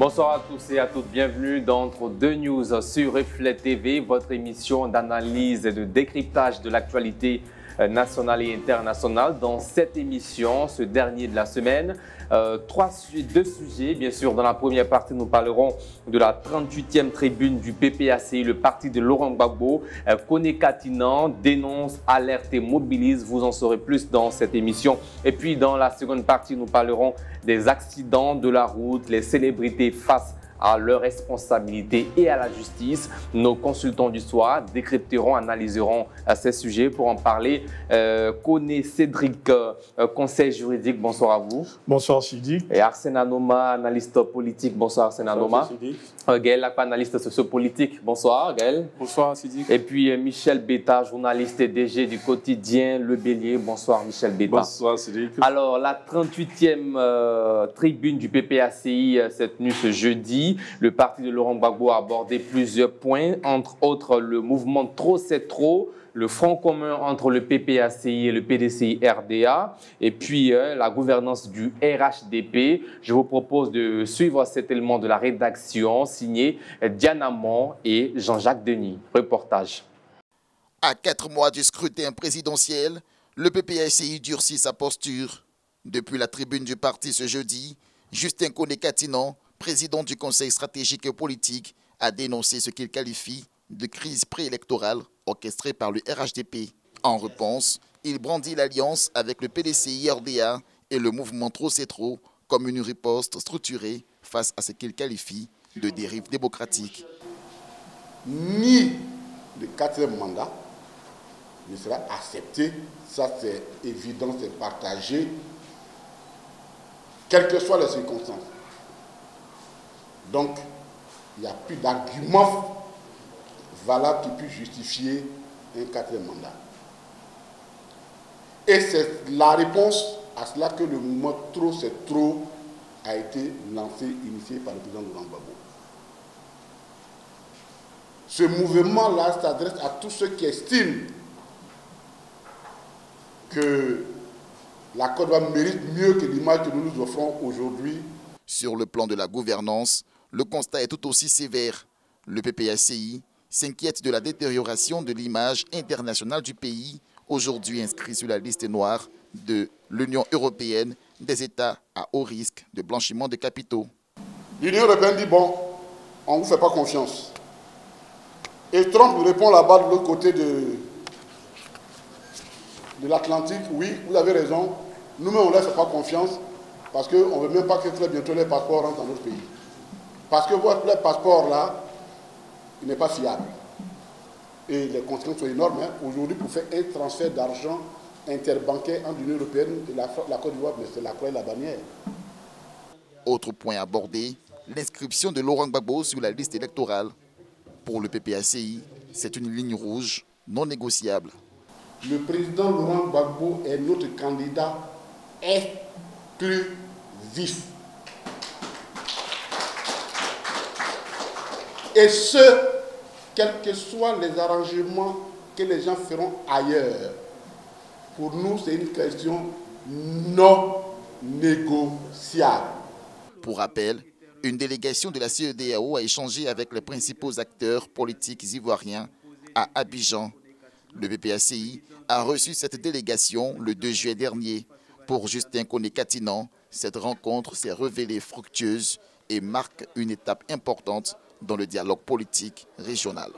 Bonsoir à tous et à toutes, bienvenue dans notre 2 News sur Reflet TV, votre émission d'analyse et de décryptage de l'actualité nationale et internationale. Dans cette émission, ce dernier de la semaine, deux sujets. Bien sûr, dans la première partie, nous parlerons de la 38e tribune du PPACI, le parti de Laurent Gbagbo. Kone Katinan dénonce, alerte et mobilise. Vous en saurez plus dans cette émission. Et puis, dans la seconde partie, nous parlerons des accidents de la route, les célébrités face à leurs responsabilités et à la justice. Nos consultants du soir décrypteront, analyseront ces sujets. Pour en parler, Kone Cédric, conseil juridique, bonsoir à vous. Bonsoir Sidi. Et Arsène Anoma, analyste politique, bonsoir Arsène Anoma. Gaël Lakpa, analyste sociopolitique, bonsoir Gaël. Bonsoir Sidi. Et puis Michel Beta, journaliste et DG du quotidien Le Bélier, bonsoir Michel Beta. Bonsoir Sidi. Alors la 38e tribune du PPACI s'est tenue ce jeudi. Le parti de Laurent Gbagbo a abordé plusieurs points, entre autres le mouvement Trop c'est trop, le front commun entre le PPACI et le PDCI RDA, et puis la gouvernance du RHDP. Je vous propose de suivre cet élément de la rédaction signé Diana Mon et Jean-Jacques Denis. Reportage. À 4 mois du scrutin présidentiel, le PPACI durcit sa posture. Depuis la tribune du parti ce jeudi, Justin Kone Katinan, président du Conseil stratégique et politique, a dénoncé ce qu'il qualifie de crise préélectorale orchestrée par le RHDP. En réponse, il brandit l'alliance avec le PDCI RDA et le mouvement Trop c'est trop comme une riposte structurée face à ce qu'il qualifie de dérive démocratique. Ni le 4e mandat ne sera accepté, ça c'est évident, c'est partagé, quelles que soient les circonstances. Donc, il n'y a plus d'argument valable qui puisse justifier un 4e mandat. Et c'est la réponse à cela que le mouvement Trop c'est trop a été lancé, initié par le président Laurent Gbagbo. Ce mouvement-là s'adresse à tous ceux qui estiment que la Côte d'Ivoire mérite mieux que l'image que nous nous offrons aujourd'hui. Sur le plan de la gouvernance, le constat est tout aussi sévère. Le PPACI s'inquiète de la détérioration de l'image internationale du pays, aujourd'hui inscrit sur la liste noire de l'Union européenne des États à haut risque de blanchiment de capitaux. L'Union européenne dit, bon, on ne vous fait pas confiance. Et Trump répond là-bas de l'autre côté de l'Atlantique, oui, vous avez raison, nous-mêmes on ne leur fait pas confiance parce qu'on ne veut même pas que très bientôt les passeports rentrent dans notre pays. Parce que votre passeport là, il n'est pas fiable. Et les conséquences sont énormes. Aujourd'hui, pour faire un transfert d'argent interbancaire entre l'Union européenne et la Côte d'Ivoire, mais c'est la croix et la bannière. Autre point abordé, l'inscription de Laurent Gbagbo sur la liste électorale. Pour le PPACI, c'est une ligne rouge non négociable. Le président Laurent Gbagbo est notre candidat exclusif. Et ce, quels que soient les arrangements que les gens feront ailleurs, pour nous, c'est une question non négociable. Pour rappel, une délégation de la CEDEAO a échangé avec les principaux acteurs politiques ivoiriens à Abidjan. Le PPACI a reçu cette délégation le 2 juillet dernier. Pour Justin Kone Katinan, cette rencontre s'est révélée fructueuse et marque une étape importante dans le dialogue politique régional.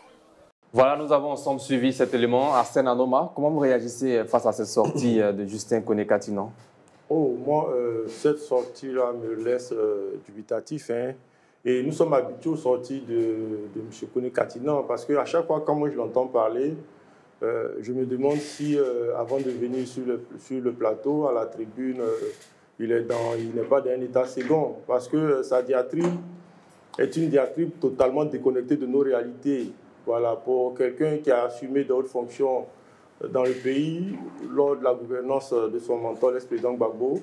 Voilà, nous avons ensemble suivi cet élément. Arsène Anoma, comment vous réagissez face à cette sortie de Justin Kone Katinan? Oh, moi, cette sortie-là me laisse dubitatif. Et nous sommes habitués aux sorties de M. Kone Katinan parce qu'à chaque fois, quand moi je l'entends parler, je me demande si, avant de venir sur le plateau, à la tribune, il n'est pas dans un état second. Parce que sa diatribe est une diatribe totalement déconnectée de nos réalités. Voilà, pour quelqu'un qui a assumé d'autres fonctions dans le pays, lors de la gouvernance de son mentor, l'ex-président Gbagbo,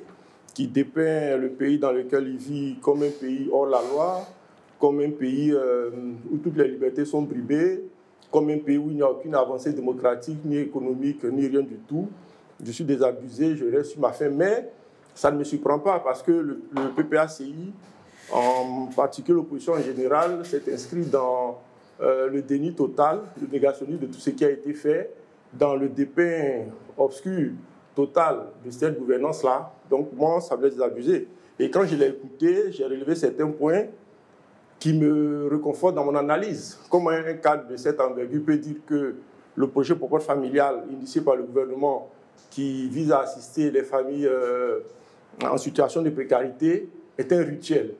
qui dépeint le pays dans lequel il vit comme un pays hors la loi, comme un pays où toutes les libertés sont bridées, comme un pays où il n'y a aucune avancée démocratique, ni économique, ni rien du tout. Je suis désabusé, je reste sur ma faim, mais ça ne me surprend pas parce que le PPACI en particulier l'opposition en général, s'est inscrite dans le déni total, le négationnisme de tout ce qui a été fait, dans le dépeint obscur total de cette gouvernance-là. Donc moi, ça me laisse désabusé. Et quand je l'ai écouté, j'ai relevé certains points qui me réconfortent dans mon analyse. Comment un cadre de cette envergure peut dire que le projet pour porte familial initié par le gouvernement qui vise à assister les familles en situation de précarité est un rituel.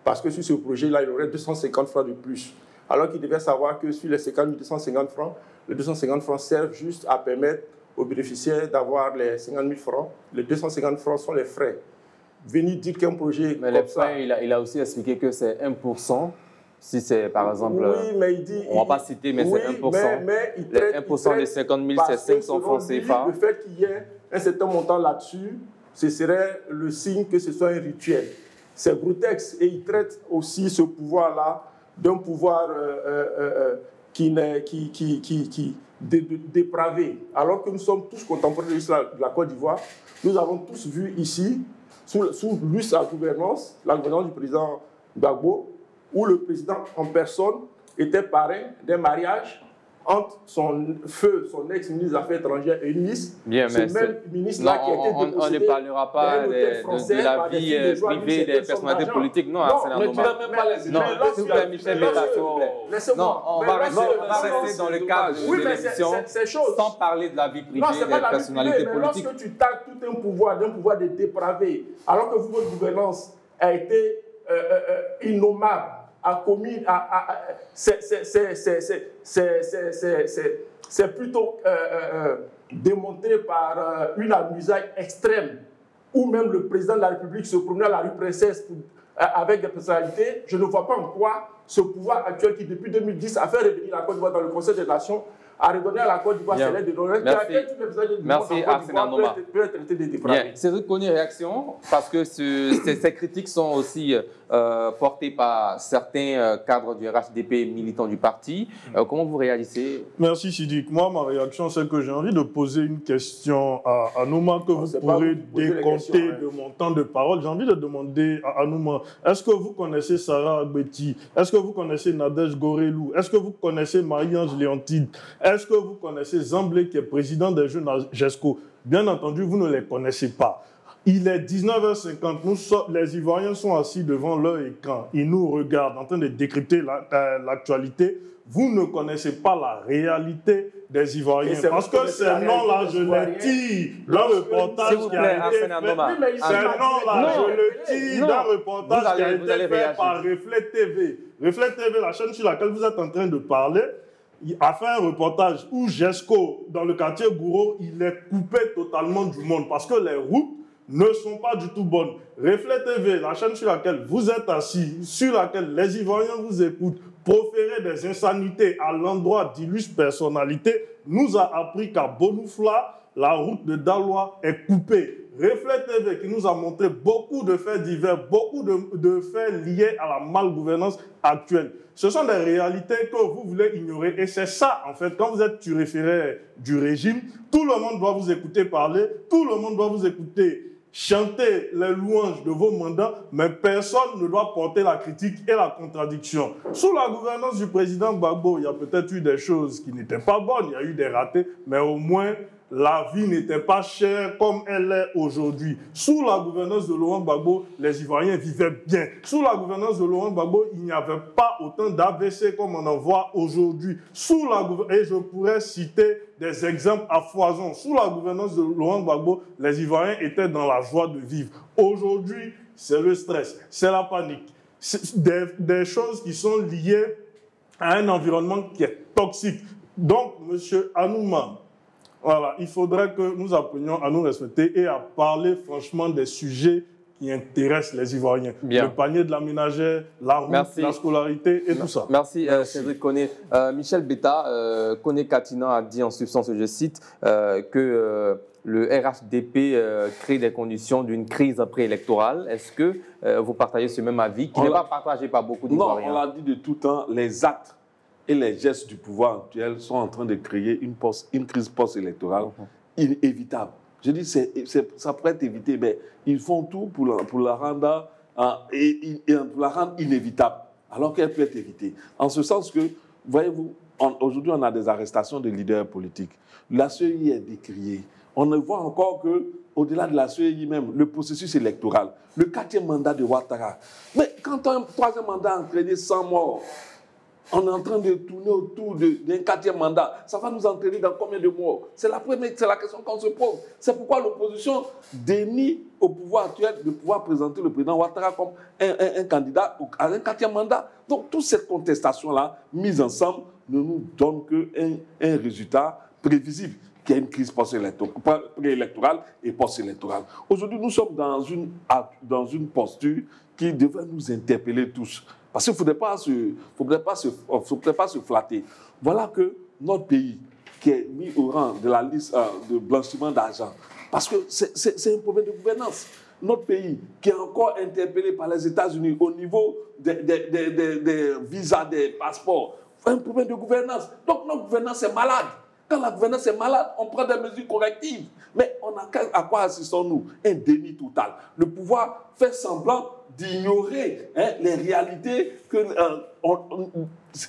Parce que sur ce projet-là, il aurait 250 francs de plus. Alors qu'il devait savoir que sur les 250 francs, les 250 francs servent juste à permettre aux bénéficiaires d'avoir les 50 000 francs. Les 250 francs sont les frais. Venir dire qu'un projet mais comme les ça... frais, il a aussi expliqué que c'est 1%. Si c'est par exemple, oui, mais il dit, on ne va pas citer, mais oui, c'est 1%. Mais il les 1% des 50 000, c'est 500 francs CFA. Le fait qu'il y ait un certain montant là-dessus, ce serait le signe que ce soit un rituel. C'est grotesque et il traite aussi ce pouvoir-là d'un pouvoir dépravé. Alors que nous sommes tous contemporains de la Côte d'Ivoire, nous avons tous vu ici, sous lui sa gouvernance, la gouvernance du président Gbagbo, où le président en personne était parrain d'un mariage entre son ex-ministre des Affaires étrangères et une ministre, ce même ministre-là qui a été dépossédé. On ne parlera pas de la vie privée des personnalités politiques. Non, mais tu n'as même pas les idées. Non, s'il vous plaît, Michel Beta, s'il vous plaît. Non, on va rester dans le cadre de l'élection sans parler de la vie privée des personnalités politiques. Lorsque tu tagues tout un pouvoir, d'un pouvoir de dépravé, alors que votre gouvernance a été innommable, a commis, c'est plutôt démontré par une amusaille extrême, où même le président de la République se promenait à la rue Princesse avec des personnalités. Je ne vois pas en quoi ce pouvoir actuel qui, depuis 2010, a fait revenir la Côte d'Ivoire dans le Conseil des Nations, a redonné à la Côte d'Ivoire ses lettres de l'honneur. Merci Arsène Anoma. Cédric Kony, réaction, parce que ces critiques sont aussi portées par certains cadres du RHDP militants du parti. Comment vous réagissez? Merci Sidik. Moi, ma réaction, c'est que j'ai envie de poser une question à Anoma que vous pourrez décompter de mon temps de parole. J'ai envie de demander à Anoma, est-ce que vous connaissez Sarah Agbeti? Est-ce que vous connaissez Nadège Gorelou? Est-ce que vous connaissez Marie-Ange Léontide? Est-ce que vous connaissez Zamblé, qui est président des Jeunes GESCO? Bien entendu, vous ne les connaissez pas. Il est 19h50, les Ivoiriens sont assis devant leur écran. Ils nous regardent en train de décrypter l'actualité. Vous ne connaissez pas la réalité des Ivoiriens. Parce que ces noms-là, je les tire d'un reportage qui a été fait. Ces noms-là, je les tire d'un reportage qui a été fait par Reflet TV. Reflet TV, la chaîne sur laquelle vous êtes en train de parler, a fait un reportage où GESCO, dans le quartier Gouro, il est coupé totalement du monde parce que les routes ne sont pas du tout bonnes. Reflet TV, la chaîne sur laquelle vous êtes assis, sur laquelle les Ivoiriens vous écoutent, proférer des insanités à l'endroit d'illustres personnalités, nous a appris qu'à Bonoufla, la route de Daloa est coupée. Reflet TV qui nous a montré beaucoup de faits divers, beaucoup de faits liés à la malgouvernance actuelle. Ce sont des réalités que vous voulez ignorer et c'est ça, en fait, quand vous êtes turiféraire du régime, tout le monde doit vous écouter parler, tout le monde doit vous écouter chanter les louanges de vos mandats, mais personne ne doit porter la critique et la contradiction. Sous la gouvernance du président Gbagbo, il y a peut-être eu des choses qui n'étaient pas bonnes, il y a eu des ratés, mais au moins, la vie n'était pas chère comme elle est aujourd'hui. Sous la gouvernance de Laurent Gbagbo, les Ivoiriens vivaient bien. Sous la gouvernance de Laurent Gbagbo, il n'y avait pas autant d'AVC comme on en voit aujourd'hui. Et je pourrais citer des exemples à foison. Sous la gouvernance de Laurent Gbagbo, les Ivoiriens étaient dans la joie de vivre. Aujourd'hui, c'est le stress, c'est la panique. Des choses qui sont liées à un environnement qui est toxique. Donc, M. Anouma, voilà, il faudrait que nous apprenions à nous respecter et à parler franchement des sujets qui intéressent les Ivoiriens. Bien. Le panier de la ménagère, la route, la scolarité et tout ça. Merci. Cédric Kony. Michel Beta, Kony Katina a dit en substance, je cite, que le RHDP crée des conditions d'une crise préélectorale. Est-ce que vous partagez ce même avis qui n'est pas partagé par beaucoup d'Ivoiriens? Non, on l'a dit de tout temps, les actes et les gestes du pouvoir actuel sont en train de créer une crise post-électorale inévitable. Je dis, ça pourrait être évité, mais ils font tout pour la rendre et la rendre inévitable, alors qu'elle peut être évitée. En ce sens que, voyez-vous, aujourd'hui, on a des arrestations de leaders politiques. La CEI est décriée. On ne voit encore qu'au-delà de la CEI même, le processus électoral, le 4e mandat de Ouattara. Mais quand un 3e mandat a entraîné 100 morts, on est en train de tourner autour d'un 4e mandat. Ça va nous entraîner dans combien de morts? C'est la question qu'on se pose. C'est pourquoi l'opposition dénie au pouvoir actuel de pouvoir présenter le président Ouattara comme un candidat à un 4e mandat. Donc, toute cette contestation-là, mise ensemble, ne nous donne qu'un résultat prévisible, qui est une crise préélectorale et post-électorale. Aujourd'hui, nous sommes dans une posture qui devrait nous interpeller tous. Parce qu'il ne faudrait pas se flatter. Voilà que notre pays, qui est mis au rang de la liste de blanchiment d'argent, parce que c'est un problème de gouvernance. Notre pays, qui est encore interpellé par les États-Unis au niveau des visas, des passeports, un problème de gouvernance. Donc notre gouvernance est malade. Quand la gouvernance est malade, on prend des mesures correctives. Mais à quoi assistons-nous? Un déni total. Le pouvoir fait semblant d'ignorer les réalités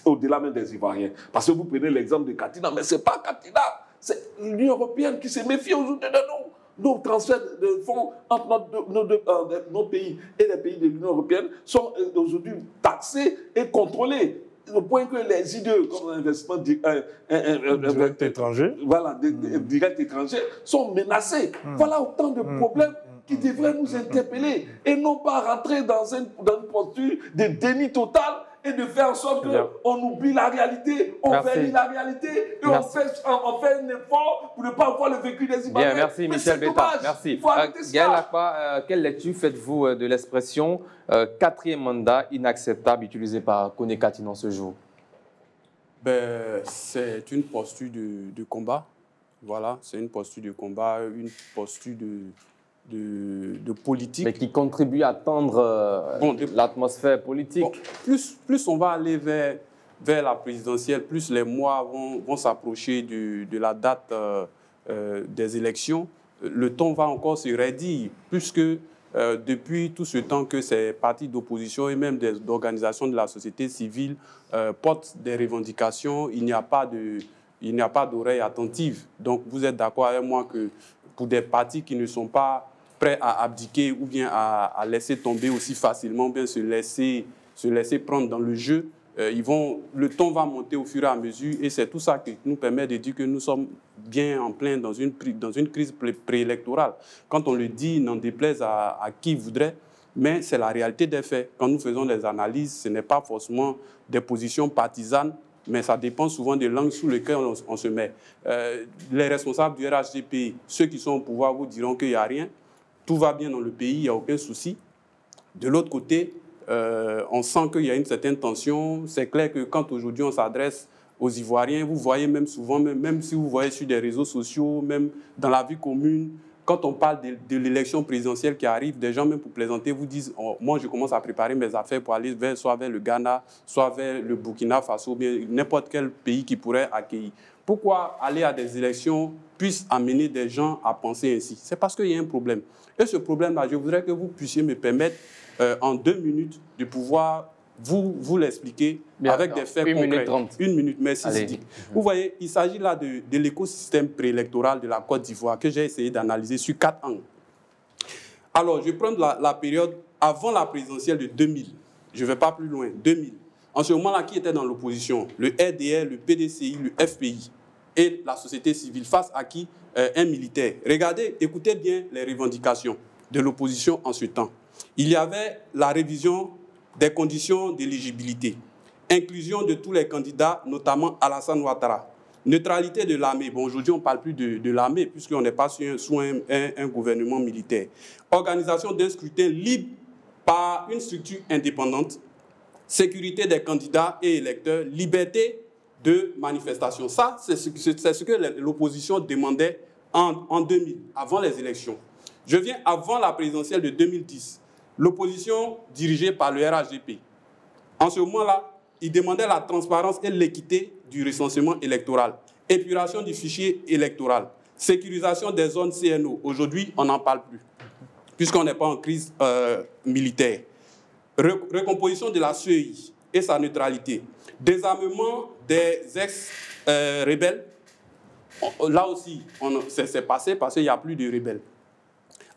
au-delà même des Ivoiriens. Parce que vous prenez l'exemple de Katina, mais ce n'est pas Katina. C'est l'Union européenne qui se méfie aujourd'hui de nous. Nos transferts de fonds entre nos pays et les pays de l'Union européenne sont aujourd'hui taxés et contrôlés. Au point que les idées comme l'investissement direct étranger, direct étranger sont menacés. Voilà autant de problèmes qui devraient nous interpeller et non pas rentrer dans une posture de déni total et de faire en sorte qu'on oublie la réalité, on verrit la réalité et on fait un effort pour ne pas voir le vécu des Ivoiriens. Bien, merci Michel Betta. Merci. Gaël Akpa, quelle lecture faites-vous de l'expression 4e mandat inacceptable utilisé par Kone Katinon ce jour? C'est une posture de combat. Voilà, c'est une posture de combat, une posture de politique. Mais qui contribue à tendre l'atmosphère politique. Bon, plus on va aller vers la présidentielle, plus les mois vont s'approcher de la date des élections, le ton va encore se raidir, puisque depuis tout ce temps que ces partis d'opposition et même des organisations de la société civile portent des revendications, il n'y a pas d'oreille attentive. Donc vous êtes d'accord avec moi que pour des partis qui ne sont pas prêts à abdiquer ou bien à laisser tomber aussi facilement, ou bien se laisser prendre dans le jeu, le ton va monter au fur et à mesure et c'est tout ça qui nous permet de dire que nous sommes bien en plein dans une crise préélectorale. Quand on le dit, n'en déplaise à qui voudrait, mais c'est la réalité des faits. Quand nous faisons des analyses, ce n'est pas forcément des positions partisanes, mais ça dépend souvent des langues sous lesquelles on se met. Les responsables du RHDP, ceux qui sont au pouvoir, vous diront qu'il n'y a rien. Tout va bien dans le pays, il n'y a aucun souci. De l'autre côté, on sent qu'il y a une certaine tension. C'est clair que quand aujourd'hui on s'adresse aux Ivoiriens, vous voyez même souvent, même si vous voyez sur des réseaux sociaux, même dans la vie commune, quand on parle de l'élection présidentielle qui arrive, des gens, même pour plaisanter, vous disent moi, je commence à préparer mes affaires pour aller soit vers le Ghana, soit vers le Burkina Faso, bien n'importe quel pays qui pourrait accueillir. Pourquoi aller à des élections puisse amener des gens à penser ainsi? C'est parce qu'il y a un problème. Et ce problème-là, je voudrais que vous puissiez me permettre, en 2 minutes, de pouvoir vous l'expliquer avec des faits concrets. 1 minute 30. 1 minute, merci Sidi. Vous voyez, il s'agit là de l'écosystème préélectoral de la Côte d'Ivoire que j'ai essayé d'analyser sur 4 angles. Alors, je vais prendre la période avant la présidentielle de 2000. Je ne vais pas plus loin, 2000. En ce moment-là, qui était dans l'opposition? Le RDR, le PDCI, le FPI et la société civile. Face à qui? Un militaire. Regardez, écoutez bien les revendications de l'opposition en ce temps. Il y avait la révision des conditions d'éligibilité, inclusion de tous les candidats, notamment Alassane Ouattara, neutralité de l'armée. Bon, aujourd'hui, on ne parle plus de l'armée, puisqu'on n'est pas sous un gouvernement militaire. Organisation d'un scrutin libre par une structure indépendante, sécurité des candidats et électeurs, liberté de manifestation. Ça, c'est ce que l'opposition demandait en 2000, avant les élections. Je viens avant la présidentielle de 2010. L'opposition dirigée par le RHDP. En ce moment-là, il demandait la transparence et l'équité du recensement électoral, épuration du fichier électoral, sécurisation des zones CNO. Aujourd'hui, on n'en parle plus, puisqu'on n'est pas en crise militaire. recomposition de la CEI et sa neutralité, désarmement des ex-rebelles, là aussi, c'est passé parce qu'il n'y a plus de rebelles.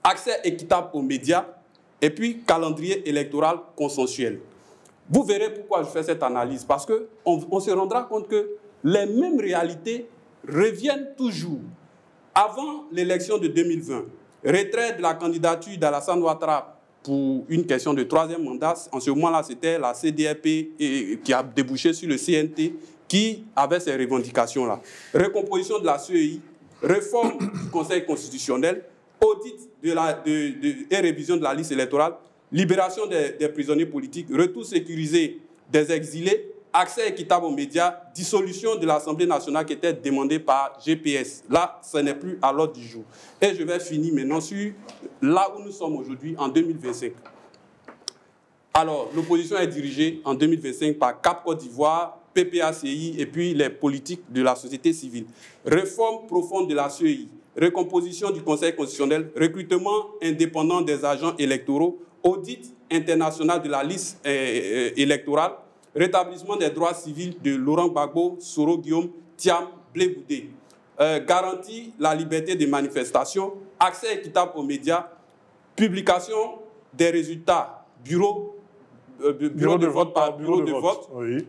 Accès équitable aux médias et puis calendrier électoral consensuel. Vous verrez pourquoi je fais cette analyse, parce qu'on se rendra compte que les mêmes réalités reviennent toujours. Avant l'élection de 2020, retrait de la candidature d'Alassane Ouattara pour une question de 3e mandat, en ce moment-là, c'était la CDRP qui a débouché sur le CNT qui avait ces revendications-là. Recomposition de la CEI, réforme du Conseil constitutionnel, audit et révision de la liste électorale, libération des prisonniers politiques, retour sécurisé des exilés, accès équitable aux médias, dissolution de l'Assemblée nationale qui était demandée par GPS. Là, ce n'est plus à l'ordre du jour. Et je vais finir maintenant sur là où nous sommes aujourd'hui, en 2025. Alors, l'opposition est dirigée en 2025 par CAP Côte d'Ivoire, PPACI et puis les politiques de la société civile. Réforme profonde de la CEI, recomposition du Conseil constitutionnel, recrutement indépendant des agents électoraux, audit international de la liste électorale, rétablissement des droits civils de Laurent Gbagbo, Soro Guillaume, Thiam, Blé Boudé, garantit la liberté des manifestations, accès équitable aux médias, publication des résultats, bureau de vote par bureau de vote, oui.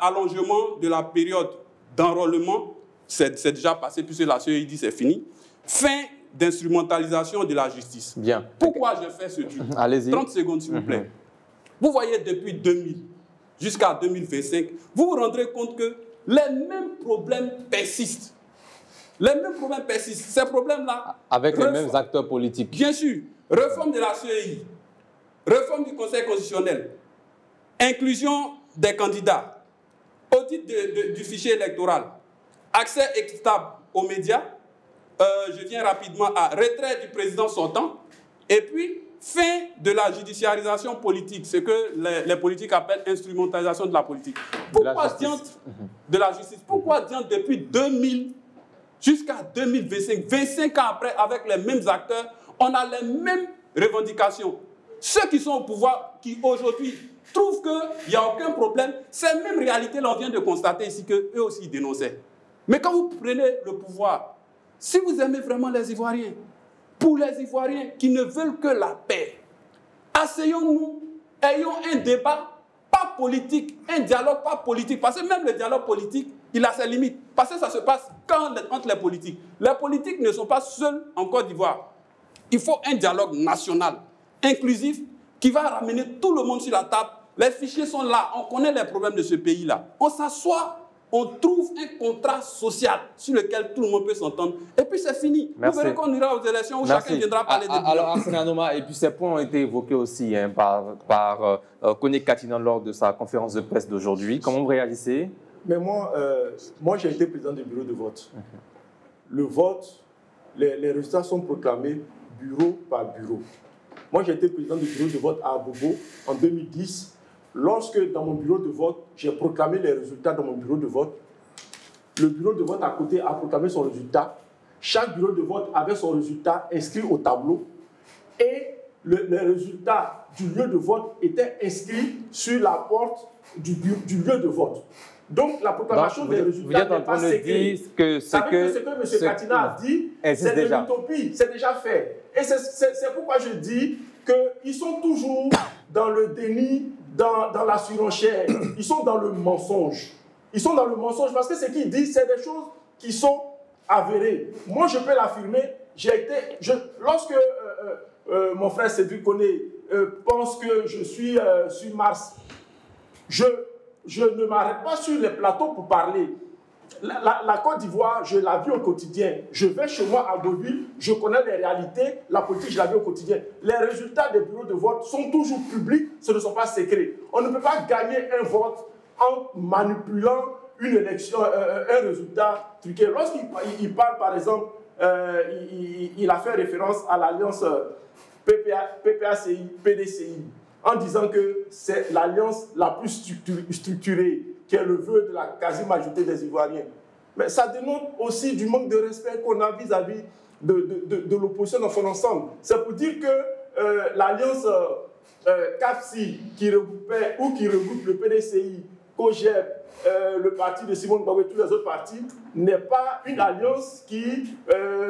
Allongement de la période d'enrôlement, c'est déjà passé puisque la CEI dit c'est fini, fin d'instrumentalisation de la justice. Bien. Pourquoi je fais ce truc? Allez-y. 30 secondes s'il vous plaît. Vous voyez depuis 2000 jusqu'à 2025, vous vous rendrez compte que les mêmes problèmes persistent. Les mêmes problèmes persistent. Ces problèmes-là... Avec les mêmes acteurs politiques. Bien sûr. Réforme de la CEI, réforme du Conseil constitutionnel, inclusion des candidats, audit du fichier électoral, accès équitable aux médias, je viens rapidement à retrait du président sortant, et puis fin de la judiciarisation politique, ce que les politiques appellent instrumentalisation de la politique. Pourquoi de la justice? Pourquoi depuis 2000 jusqu'à 2025, 25 ans après, avec les mêmes acteurs, on a les mêmes revendications? Ceux qui sont au pouvoir, qui aujourd'hui trouvent qu'il n'y a aucun problème, ces mêmes réalités-là, on vient de constater ici qu'eux aussi dénonçaient. Mais quand vous prenez le pouvoir, si vous aimez vraiment les Ivoiriens, pour les Ivoiriens qui ne veulent que la paix, asseyons-nous, ayons un débat, pas politique, un dialogue pas politique, parce que même le dialogue politique, il a ses limites, parce que ça se passe entre les politiques. Les politiques ne sont pas seuls en Côte d'Ivoire. Il faut un dialogue national, inclusif, qui va ramener tout le monde sur la table. Les fichiers sont là, on connaît les problèmes de ce pays-là. On s'assoit, on trouve un contrat social sur lequel tout le monde peut s'entendre. Et puis c'est fini. Merci. Vous verrez qu'on ira aux élections où chacun viendra parler de lui. Alors, Arsène Anoma, et puis ces points ont été évoqués aussi par Koné Katinan lors de sa conférence de presse d'aujourd'hui. Comment vous réalisez? Mais moi j'ai été président du bureau de vote. Le vote, les résultats sont proclamés bureau par bureau. Moi j'ai été président du bureau de vote à Abobo en 2010. Lorsque dans mon bureau de vote, j'ai proclamé les résultats dans mon bureau de vote, le bureau de vote à côté a proclamé son résultat. Chaque bureau de vote avait son résultat inscrit au tableau et les résultats du lieu de vote étaient inscrits sur la porte du lieu de vote. Donc la proclamation des résultats n'est pas secret. Ce que M. Katina a dit, c'est de l'utopie, c'est déjà fait. Et c'est pourquoi je dis qu'ils sont toujours dans le déni, dans la surenchère. Ils sont dans le mensonge. Ils sont dans le mensonge parce que ce qu'ils disent, c'est des choses qui sont avérées. Moi, je peux l'affirmer. Lorsque mon frère Cédric Koné pense que je suis sur Mars, je ne m'arrête pas sur les plateaux pour parler. La Côte d'Ivoire, je la vis au quotidien. Je vais chez moi à Deauville, je connais les réalités, la politique, je la vis au quotidien. Les résultats des bureaux de vote sont toujours publics, ce ne sont pas secrets. On ne peut pas gagner un vote en manipulant une élection, un résultat truqué. Lorsqu'il parle, par exemple, il a fait référence à l'alliance PPACI, PDCI, en disant que c'est l'alliance la plus structurée, qui est le vœu de la quasi-majorité des Ivoiriens. Mais ça dénote aussi du manque de respect qu'on a vis-à-vis de l'opposition dans son ensemble. C'est pour dire que l'alliance CAPSI qui regroupait ou qui regroupe le PDCI, COGEP, le parti de Simone Gbagbo et tous les autres partis, n'est pas une alliance qui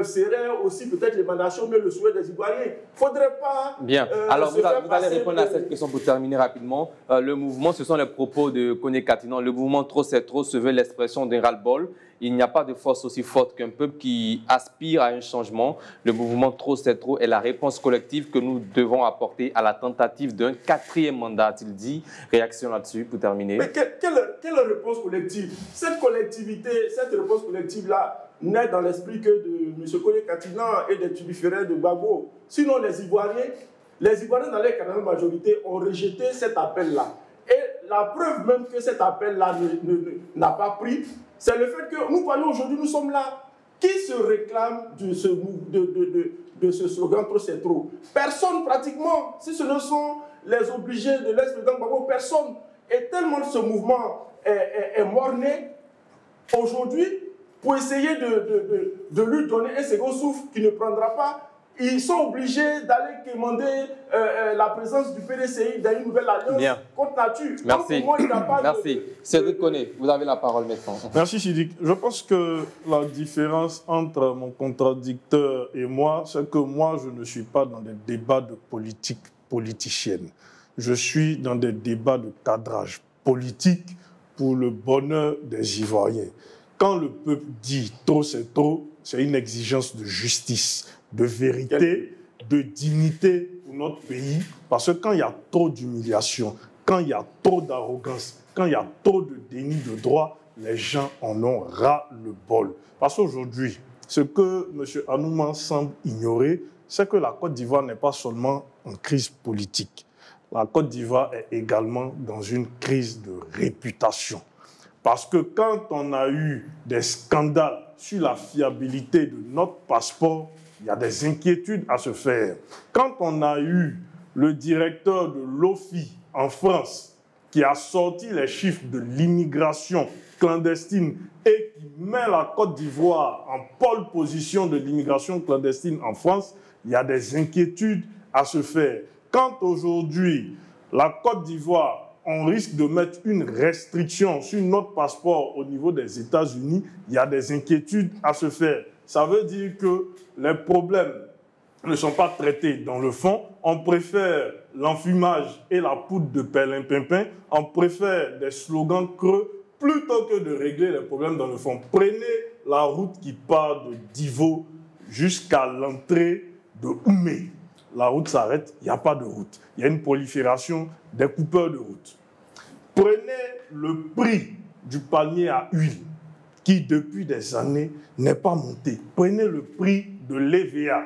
serait aussi peut-être l'émanation, mais le souhait des Ivoiriens. Il ne faudrait pas... Bien. Alors, vous allez répondre à cette question pour terminer rapidement. Le mouvement, ce sont les propos de Koné Katinon. Le mouvement Trop c'est trop se veut l'expression d'un ras-le-bol. Il n'y a pas de force aussi forte qu'un peuple qui aspire à un changement. Le mouvement Trop c'est trop est la réponse collective que nous devons apporter à la tentative d'un 4e mandat, a-t-il dit. Réaction là-dessus pour terminer. Mais quelle réponse collective? Cette collectivité, cette réponse collective-là naît dans l'esprit que de M. Koné Katinon et des tubiféraires de Gbagbo. Sinon, les Ivoiriens dans leur grande majorité ont rejeté cet appel-là. Et la preuve même que cet appel-là n'a pas pris, c'est le fait que nous voyons aujourd'hui, nous sommes là. Qui se réclame de ce slogan Trop c'est trop? Personne pratiquement. Si ce ne sont les obligés de l'ex-président Gbagbo, personne. Et tellement ce mouvement est mort-né aujourd'hui, pour essayer de lui donner un second souffle qui ne prendra pas, ils sont obligés d'aller demander la présence du PDCI dans une nouvelle alliance contre nature. Merci. Donc, pour moi, il n'y a pas Merci. Cédric Koné, vous avez la parole maintenant. Merci Sidik. Je pense que la différence entre mon contradicteur et moi, c'est que moi, je ne suis pas dans des débats de politique politicienne. Je suis dans des débats de cadrage politique pour le bonheur des Ivoiriens. Quand le peuple dit trop, c'est trop, c'est une exigence de justice, de vérité, de dignité pour notre pays. Parce que quand il y a trop d'humiliation, quand il y a trop d'arrogance, quand il y a trop de déni de droit, les gens en ont ras le bol. Parce qu'aujourd'hui, ce que M. Anouma semble ignorer, c'est que la Côte d'Ivoire n'est pas seulement en crise politique. La Côte d'Ivoire est également dans une crise de réputation. Parce que quand on a eu des scandales sur la fiabilité de notre passeport, il y a des inquiétudes à se faire. Quand on a eu le directeur de l'OFI en France qui a sorti les chiffres de l'immigration clandestine et qui met la Côte d'Ivoire en pole position de l'immigration clandestine en France, il y a des inquiétudes à se faire. Quand aujourd'hui, la Côte d'Ivoire, on risque de mettre une restriction sur notre passeport au niveau des États-Unis, il y a des inquiétudes à se faire. Ça veut dire que les problèmes ne sont pas traités dans le fond. On préfère l'enfumage et la poudre de perlimpinpin. On préfère des slogans creux plutôt que de régler les problèmes dans le fond. Prenez la route qui part de Divo jusqu'à l'entrée de Oumé. La route s'arrête, il n'y a pas de route. Il y a une prolifération des coupeurs de route. Prenez le prix du palmier à huile, qui depuis des années n'est pas monté. Prenez le prix de l'EVA.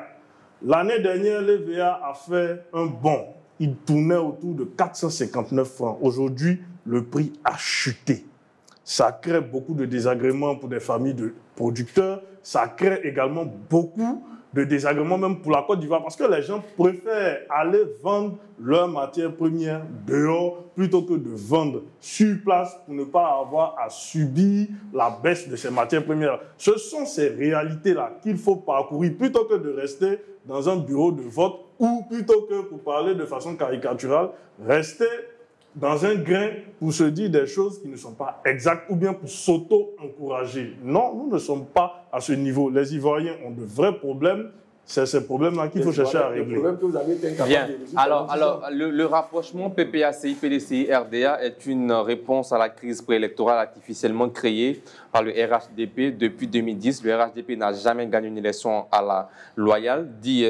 L'année dernière, l'EVA a fait un bond. Il tournait autour de 459 francs. Aujourd'hui, le prix a chuté. Ça crée beaucoup de désagréments pour des familles de producteurs. Ça crée également beaucoup de désagréments même pour la Côte d'Ivoire parce que les gens préfèrent aller vendre leurs matières premières dehors plutôt que de vendre sur place pour ne pas avoir à subir la baisse de ces matières premières. Ce sont ces réalités-là qu'il faut parcourir plutôt que de rester dans un bureau de vote ou plutôt que, pour parler de façon caricaturale, rester dans un grain pour se dire des choses qui ne sont pas exactes ou bien pour s'auto-encourager. Non, nous ne sommes pas à ce niveau. Les Ivoiriens ont de vrais problèmes. C'est ces problèmes-là qu'il faut chercher à régler. Bien. Alors le rapprochement PPACI, PDCI, RDA est une réponse à la crise préélectorale artificiellement créée par le RHDP depuis 2010. Le RHDP n'a jamais gagné une élection à la loyale, dit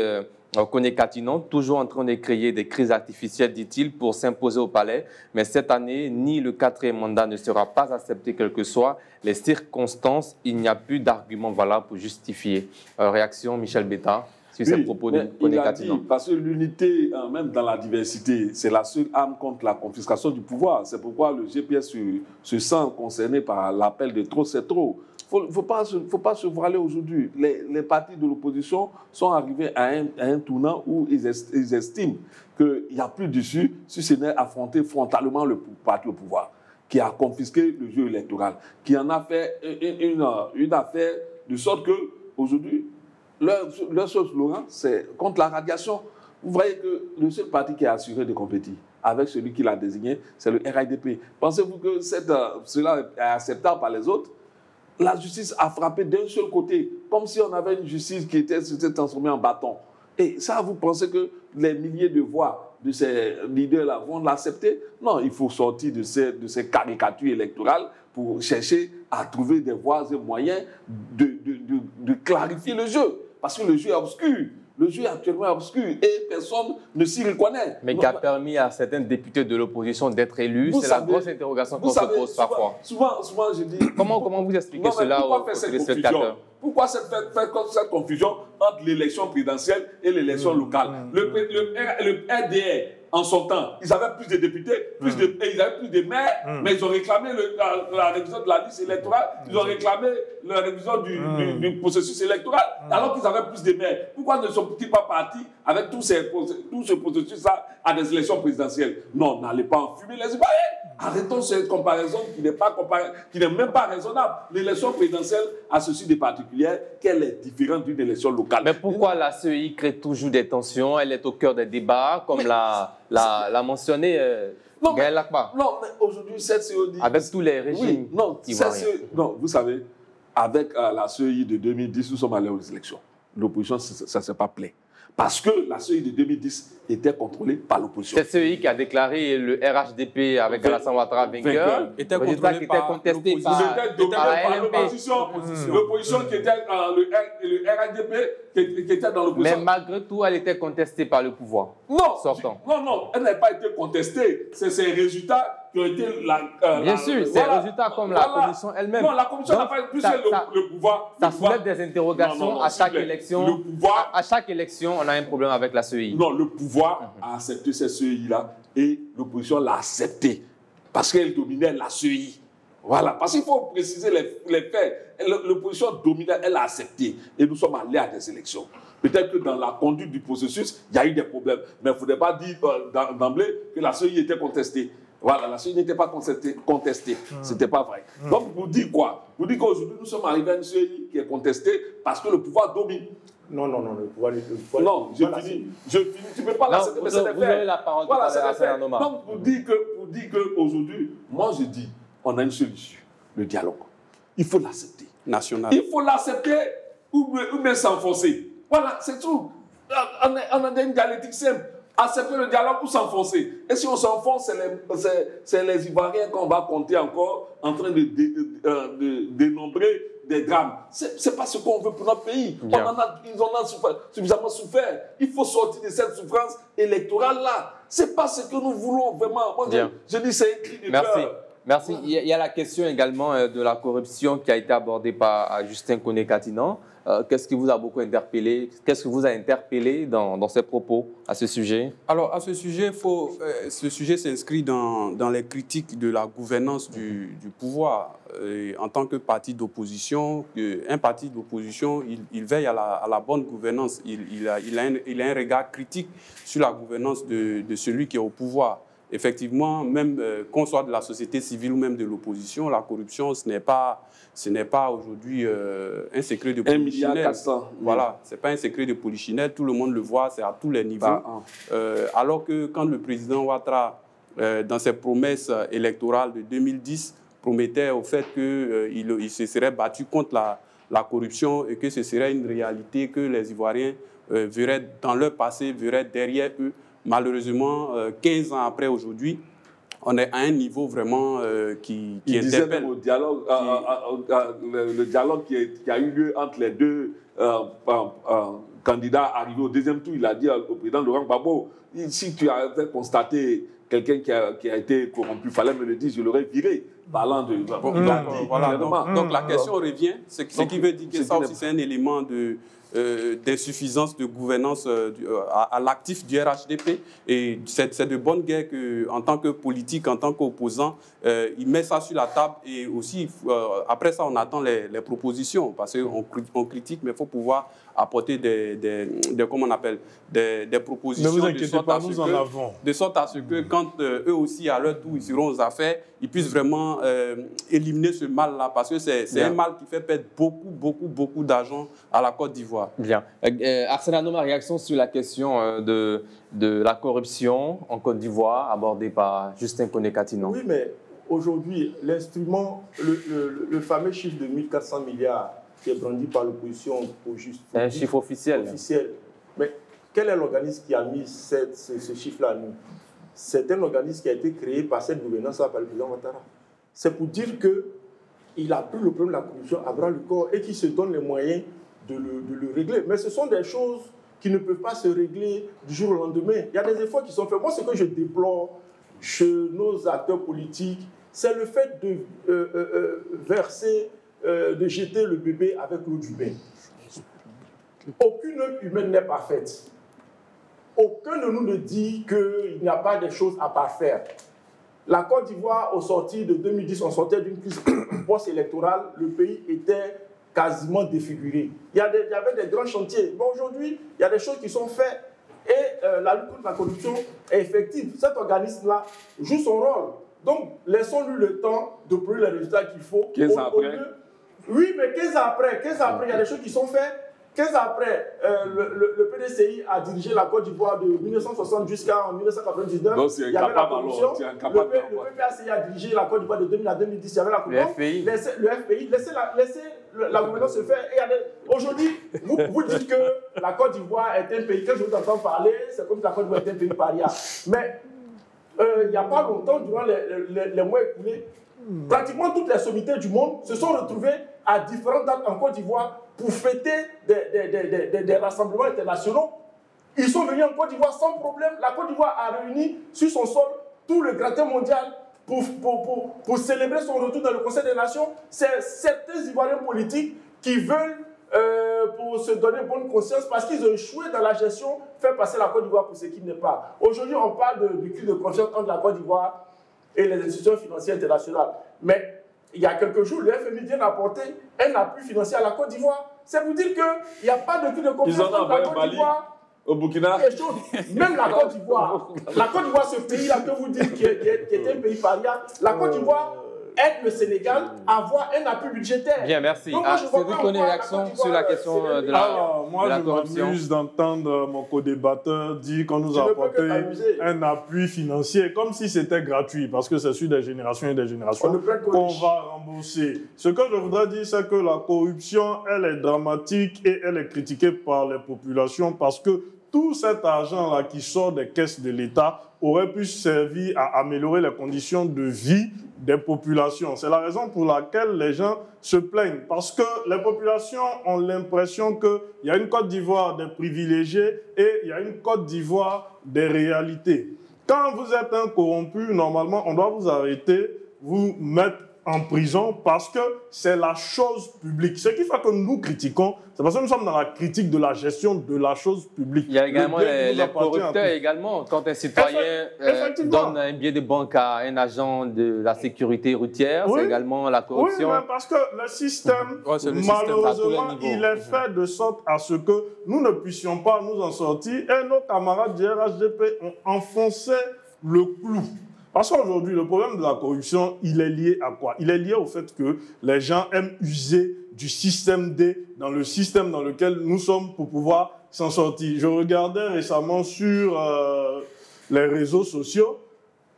Koné Katinon, toujours en train de créer des crises artificielles, dit-il, pour s'imposer au palais. Mais cette année, ni le 4e mandat ne sera pas accepté, quelles que soient les circonstances. Il n'y a plus d'arguments valables pour justifier. Réaction, Michel Betta, sur ces propos de Koné Katinon. Parce que l'unité, même dans la diversité, c'est la seule arme contre la confiscation du pouvoir. C'est pourquoi le GPS se sent concerné par l'appel de trop, c'est trop. Il ne faut pas se voiler aujourd'hui. Les partis de l'opposition sont arrivés à un tournant où ils estiment qu'il n'y a plus d'issue si ce n'est affronter frontalement le parti au pouvoir, qui a confisqué le jeu électoral, qui en a fait une affaire de sorte qu'aujourd'hui, leur seul slogan, c'est contre la radiation. Vous voyez que le seul parti qui a assuré de compétir avec celui qui l'a désigné, c'est le RIDP. Pensez-vous que cela est acceptable par les autres? La justice a frappé d'un seul côté, comme si on avait une justice qui s'était transformée en bâton. Et ça, vous pensez que les milliers de voix de ces leaders-là vont l'accepter? Non, il faut sortir de ces caricatures électorales pour chercher à trouver des voies et moyens de clarifier le jeu. Parce que le jeu est obscur. Le jeu est actuellement obscur et personne ne s'y reconnaît. Mais qui a permis à certains députés de l'opposition d'être élus, c'est la grosse interrogation qu'on se pose parfois. Souvent, je dis... Comment vous expliquez cela aux téléspectateurs? Pourquoi cette confusion entre l'élection présidentielle et l'élection locale? Le RDR, en son temps, ils avaient plus de députés, ils avaient plus de maires, mais ils ont réclamé la révision de la liste électorale, ils ont réclamé la révision du processus électoral, alors qu'ils avaient plus de maires. Pourquoi ne sont-ils pas partis avec tout ce processus-là à des élections présidentielles? Non, n'allez pas enfumer les Ivoiriens. Arrêtons cette comparaison qui n'est même pas raisonnable. L'élection présidentielle a ceci de particulier qu'elle est différente d'une élection locale. Mais pourquoi la CEI crée toujours des tensions? Elle est au cœur des débats, comme l'a mentionné Gaël Lakba. Non, mais aujourd'hui, cette CEI... Avec tous les régimes ivoiriens. Non, vous savez, avec la CEI de 2010, nous sommes allés aux élections. L'opposition, ça ne s'est pas plaît. Parce que la CEI de 2010 était contrôlée par l'opposition. C'est CEI qui a déclaré le RHDP avec Alassane Ouattara vainqueur. Était contesté par l'opposition. L'opposition qui était le RHDP qui était dans l'opposition. Mais malgré tout, elle était contestée par le pouvoir sortant. Non, elle n'a pas été contestée. C'est ses résultats qui ont été... Bien sûr, ces résultats comme la commission elle-même. Non, la commission n'a pas plus le pouvoir. Ça soulève des interrogations à chaque élection. À chaque élection, on a un problème avec la CEI. Non, le pouvoir a accepté cette CEI-là et l'opposition l'a accepté parce qu'elle dominait la CEI. Voilà, parce qu'il faut préciser les faits. L'opposition dominait, elle a accepté et nous sommes allés à des élections. Peut-être que dans la conduite du processus, il y a eu des problèmes. Mais il ne faudrait pas dire d'emblée que la CEI était contestée. Voilà, la CEI n'était pas contestée. Ce n'était pas vrai. Donc, vous dites quoi? Vous dites qu'aujourd'hui, nous sommes arrivés à une CEI qui est contestée parce que le pouvoir domine. Non, le pouvoir... Non, je finis. Tu ne peux pas l'accepter, mais c'est des faits. Vous avez la parole. Voilà, c'est des faits. Donc, vous dites qu'aujourd'hui, moi je dis, on a une solution, le dialogue. Il faut l'accepter. National. Il faut l'accepter ou bien s'enfoncer. Voilà, c'est tout. On a une dialectique simple. Accepter le dialogue ou s'enfoncer. Et si on s'enfonce, c'est les Ivoiriens qu'on va compter encore en train de dénombrer des drames. Ce n'est pas ce qu'on veut pour notre pays. Ils en ont suffisamment souffert. Il faut sortir de cette souffrance électorale-là. Ce n'est pas ce que nous voulons vraiment. Moi, je dis c'est un cri de cœur. Merci. Il y a la question également de la corruption qui a été abordée par Justin Koné-Katinan. Qu'est-ce qui vous a beaucoup interpellé? Qu'est-ce qui vous a interpellé dans ces propos à ce sujet? Alors, à ce sujet, ce sujet s'inscrit dans les critiques de la gouvernance du pouvoir. En tant que parti d'opposition, un parti d'opposition, il veille à la bonne gouvernance. Il a un regard critique sur la gouvernance de celui qui est au pouvoir. Effectivement, même qu'on soit de la société civile ou même de l'opposition, la corruption, ce n'est pas aujourd'hui un secret de polichinelle. 1,4 milliard. Voilà, ce n'est pas un secret de polichinelle, tout le monde le voit, c'est à tous les niveaux. Alors que quand le président Ouattara, dans ses promesses électorales de 2010, promettait au fait qu'il se serait battu contre la corruption et que ce serait une réalité que les Ivoiriens verraient dans leur passé, verraient derrière eux. Malheureusement, 15 ans après aujourd'hui, on est à un niveau vraiment qui interpelle. Au dialogue, le dialogue qui a eu lieu entre les deux candidats arrivés au deuxième tour, il a dit au président Laurent Gbagbo, si tu avais constaté quelqu'un qui a été corrompu, il fallait me le dire, je l'aurais viré. Parlant de... Voilà, donc la question revient, ce qui veut dire que ça aussi c'est un élément d'insuffisance de gouvernance à l'actif du RHDP. Et c'est de bonne guerre qu'en tant que politique, en tant qu'opposant, il met ça sur la table. Et aussi, après ça, on attend les propositions. Parce qu'on critique, mais il faut pouvoir apporter des propositions. Ne vous inquiétez pas, nous en avons. De sorte à ce que quand eux aussi, à leur tour, ils seront aux affaires, ils puissent vraiment éliminer ce mal-là. Parce que c'est un mal qui fait perdre beaucoup d'argent à la Côte d'Ivoire. Bien. Arsène Hanom, ma réaction sur la question de la corruption en Côte d'Ivoire abordée par Justin Koné-Katinon. Oui, mais aujourd'hui, l'instrument, le fameux chiffre de 1400 milliards qui est brandi par l'opposition pour juste... Un chiffre officiel. Mais quel est l'organisme qui a mis ce chiffre-là à nous? C'est un organisme qui a été créé par cette gouvernance par le président Ouattara. C'est pour dire qu'il a pris le problème de la corruption à bras le corps et qu'il se donne les moyens de le régler. Mais ce sont des choses qui ne peuvent pas se régler du jour au lendemain. Il y a des efforts qui sont faits. Moi, ce que je déplore chez nos acteurs politiques, c'est le fait de verser, de jeter le bébé avec l'eau du bain. Aucune œuvre humaine n'est parfaite. Aucun de nous ne dit qu'il n'y a pas de choses à parfaire. La Côte d'Ivoire, au sortir de 2010, on sortait d'une crise post-électorale, le pays était quasiment défiguré. Il y avait des grands chantiers. Bon, aujourd'hui, il y a des choses qui sont faites et la lutte contre la corruption est effective. Cet organisme-là joue son rôle. Donc, laissons-lui le temps de produire les résultats qu'il faut. 15 ans après. Oui, mais 15 ans après, il y a des choses qui sont faites. 15 ans après, le PDCI a dirigé la Côte d'Ivoire de 1960 jusqu'en 1999. Donc, il y avait la corruption. Le PACI a dirigé la Côte d'Ivoire de 2000 à 2010. Il y avait la corruption. Le FPI. Laissez la gouvernance se faire. Aujourd'hui, vous dites que la Côte d'Ivoire est un pays, que je vous entends parler, c'est comme si la Côte d'Ivoire était un pays paria. Mais il n'y a pas longtemps, durant les mois écoulés, pratiquement toutes les sommités du monde se sont retrouvées à différentes dates en Côte d'Ivoire pour fêter des rassemblements internationaux. Ils sont venus en Côte d'Ivoire sans problème. La Côte d'Ivoire a réuni sur son sol tout le gratin mondial pour célébrer son retour dans le Conseil des Nations. C'est certains Ivoiriens politiques qui veulent, pour se donner bonne conscience, parce qu'ils ont échoué dans la gestion, faire passer la Côte d'Ivoire pour ce qui n'est pas. Aujourd'hui, on parle du cri de confiance entre la Côte d'Ivoire et les institutions financières internationales. Mais il y a quelques jours, le FMI vient d'apporter un appui financier à la Côte d'Ivoire. C'est pour dire qu'il n'y a pas de cri de confiance entre la Côte d'Ivoire. Au Burkina. Même la Côte d'Ivoire, ce pays-là que vous dites qui était un pays paria, la Côte d'Ivoire aide le Sénégal à avoir un appui budgétaire. Bien, merci. Cédric Koné, réaction sur la question de la corruption. Je m'amuse d'entendre mon co-débatteur dire qu'on nous a apporté un appui financier, comme si c'était gratuit, parce que c'est sur des générations et des générations qu'on va rembourser. Ce que je voudrais dire, c'est que la corruption, elle est dramatique et elle est critiquée par les populations parce que tout cet argent-là qui sort des caisses de l'État aurait pu servir à améliorer les conditions de vie des populations. C'est la raison pour laquelle les gens se plaignent. Parce que les populations ont l'impression qu'il y a une Côte d'Ivoire des privilégiés et il y a une Côte d'Ivoire des réalités. Quand vous êtes un corrompu, normalement, on doit vous arrêter, vous mettre en prison parce que c'est la chose publique. Ce qui fait que nous critiquons, c'est parce que nous sommes dans la critique de la gestion de la chose publique. Il y a également les corrupteurs également. Quand un citoyen donne un billet de banque à un agent de la sécurité routière, c'est également la corruption. Oui, mais parce que le système, malheureusement, il est fait de sorte à ce que nous ne puissions pas nous en sortir et nos camarades du RHDP ont enfoncé le clou. Parce qu'aujourd'hui, le problème de la corruption, il est lié à quoi? Il est lié au fait que les gens aiment user du système D dans le système dans lequel nous sommes pour pouvoir s'en sortir. Je regardais récemment sur les réseaux sociaux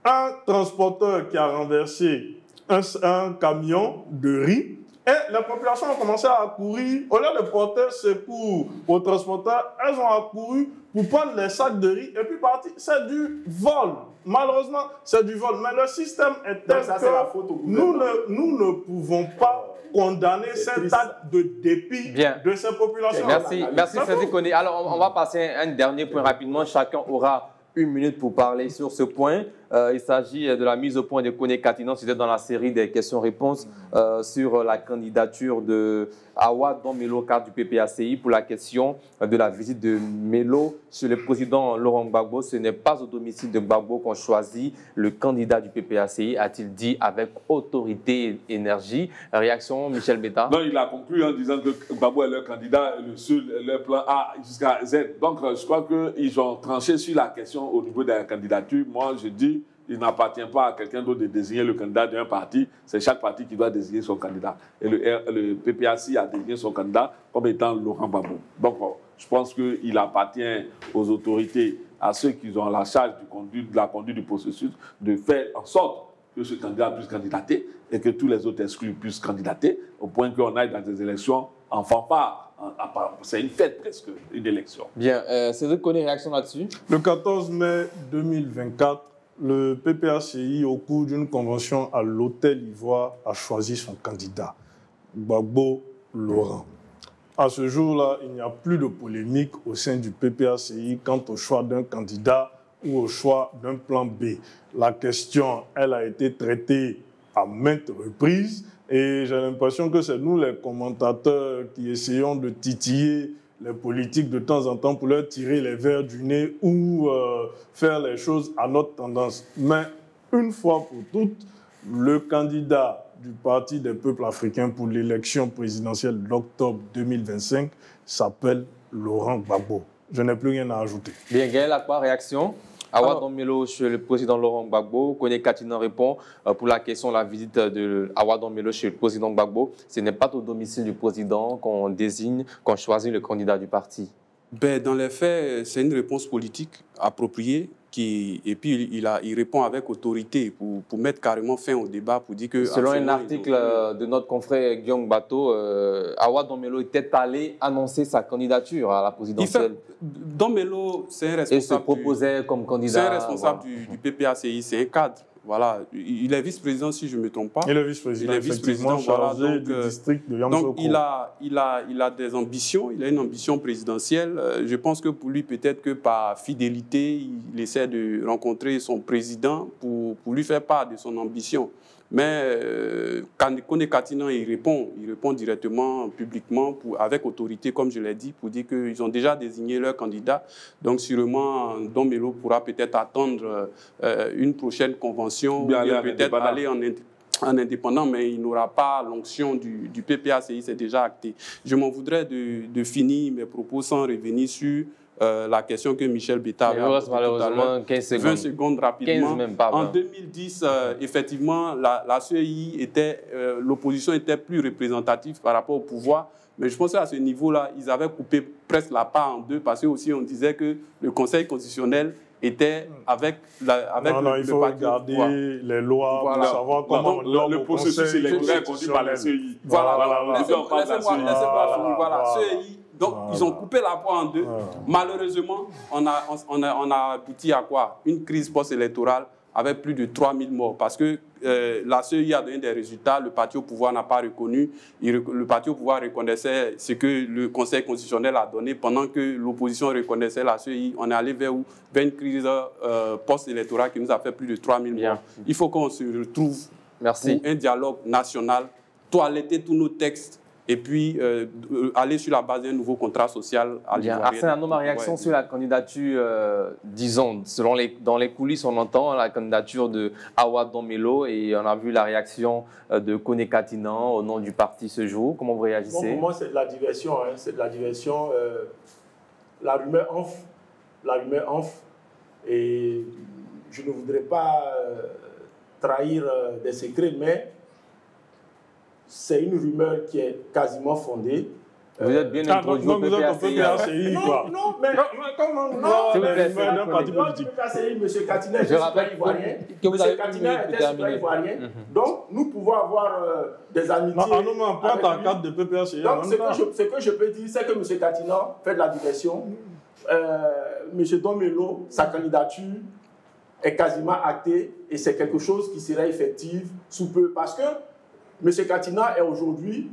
un transporteur qui a renversé un camion de riz et la population a commencé à accourir. Au lieu de porter secours aux transporteurs, elles ont accouru pour prendre les sacs de riz et puis partir. C'est du vol. Malheureusement, c'est du vol. Mais le système est tel que nous ne pouvons pas condamner cet acte de dépit de ces populations. Merci Cédric Koné. Alors, on va passer à un dernier point rapidement. Chacun aura 1 minute pour parler sur ce point. Il s'agit de la mise au point de Koné Katinon. C'était dans la série des questions-réponses sur la candidature de Awa Don Melo, cadre du PPACI, pour la question de la visite de Melo chez le président Laurent Gbagbo. Ce n'est pas au domicile de Gbagbo qu'on choisit le candidat du PPACI, a-t-il dit avec autorité et énergie. Réaction, Michel Betta. Non, il a conclu en disant que Gbagbo est leur candidat, le seul, leur plan A jusqu'à Z. Donc, je crois qu'ils ont tranché sur la question au niveau de la candidature. Moi, je dis, il n'appartient pas à quelqu'un d'autre de désigner le candidat d'un parti. C'est chaque parti qui doit désigner son candidat. Et le PPACI a désigné son candidat comme étant Laurent Gbagbo. Donc, je pense qu'il appartient aux autorités, à ceux qui ont la charge de la conduite du processus, de faire en sorte que ce candidat puisse candidater et que tous les autres exclus puissent candidater, au point qu'on aille dans des élections en fanfare. C'est une fête presque, une élection. Bien, Cédric connaît réaction là-dessus. Le 14 mai 2024, le PPACI, au cours d'une convention à l'Hôtel Ivoire, a choisi son candidat, Gbagbo Laurent. À ce jour-là, il n'y a plus de polémique au sein du PPACI quant au choix d'un candidat ou au choix d'un plan B. La question, elle a été traitée à maintes reprises et j'ai l'impression que c'est nous, les commentateurs, qui essayons de titiller les politiques de temps en temps pour leur tirer les verres du nez ou faire les choses à notre tendance. Mais une fois pour toutes, le candidat du Parti des peuples africains pour l'élection présidentielle d'octobre 2025 s'appelle Laurent Gbagbo. Je n'ai plus rien à ajouter. Bien, Gaël Akpa, réaction. Awa Don Melo chez le président Laurent Gbagbo. Koné Katinon répond pour la question de la visite de Awa Don Melo chez le président Gbagbo. Ce n'est pas au domicile du président qu'on désigne, qu'on choisit le candidat du parti. Ben, dans les faits, c'est une réponse politique appropriée. Et puis, il répond avec autorité pour mettre carrément fin au débat, pour dire que... Selon un article de notre confrère Guillaume Bateau, Awa Don Melo était allé annoncer sa candidature à la présidentielle. Don Melo, c'est un responsable... Et se proposait comme candidat... C'est un responsable du PPACI, c'est un cadre. Voilà, il est vice-président, si je ne me trompe pas. Il est vice-président, voilà, donc, du district de Yamoussoukro. Donc, il a des ambitions, il a une ambition présidentielle. Je pense que pour lui, peut-être que par fidélité, il essaie de rencontrer son président pour lui faire part de son ambition. Mais quand Koné Katinon, il répond directement, publiquement, avec autorité, comme je l'ai dit, pour dire qu'ils ont déjà désigné leur candidat. Donc, sûrement, Don Melo pourra peut-être attendre une prochaine convention, ou bien peut-être aller en indépendant, mais il n'aura pas l'onction du PPACI, c'est déjà acté. Je m'en voudrais de finir mes propos sans revenir sur la question que Michel Betta avait posée tout à l'heure. 20 secondes rapidement. 15 même pas. En 2010, effectivement, la CEI l'opposition était plus représentative par rapport au pouvoir. Mais je pense qu'à ce niveau-là, ils avaient coupé presque la part en deux parce que aussi on disait que le Conseil constitutionnel était avec il faut regarder les lois pour savoir comment le processus électoral conduit par la CEI. Voilà. Laissez-moi finir. Voilà. CEI. Donc, ils ont coupé la poire en deux. Malheureusement, on a abouti à quoi? Une crise post-électorale avec plus de 3000 morts. Parce que la CEI a donné des résultats, le parti au pouvoir n'a pas reconnu. Le parti au pouvoir reconnaissait ce que le Conseil constitutionnel a donné. Pendant que l'opposition reconnaissait la CEI, on est allé vers une crise post-électorale qui nous a fait plus de 3000 morts. Il faut qu'on se retrouve pour un dialogue national, toiletter tous nos textes, et puis aller sur la base d'un nouveau contrat social à l'Ivoirienne. Arsène Anou, ma réaction sur la candidature, disons, dans les coulisses, on entend la candidature de Awa Don Melo et on a vu la réaction de Koné Katinon au nom du parti ce jour. Comment vous réagissez? Bon, pour moi, c'est de la diversion. C'est de la diversion. La rumeur enfle. Et je ne voudrais pas trahir des secrets, mais c'est une rumeur qui est quasiment fondée. Vous êtes bien introduit au PPACI. Non, mais comment les rumeurs d'un parti politique? M. Katinon était citoyen ivoirien. M. Katinon était citoyen ivoirien. Donc, nous pouvons avoir des amitiés. Non, pas ta carte de PPACI. Donc, ce que je peux dire, c'est que M. Katinon fait de la diversion. M. Don Melo, sa candidature est quasiment actée et c'est quelque chose qui serait effectif sous peu. Parce que M. Katinon est aujourd'hui,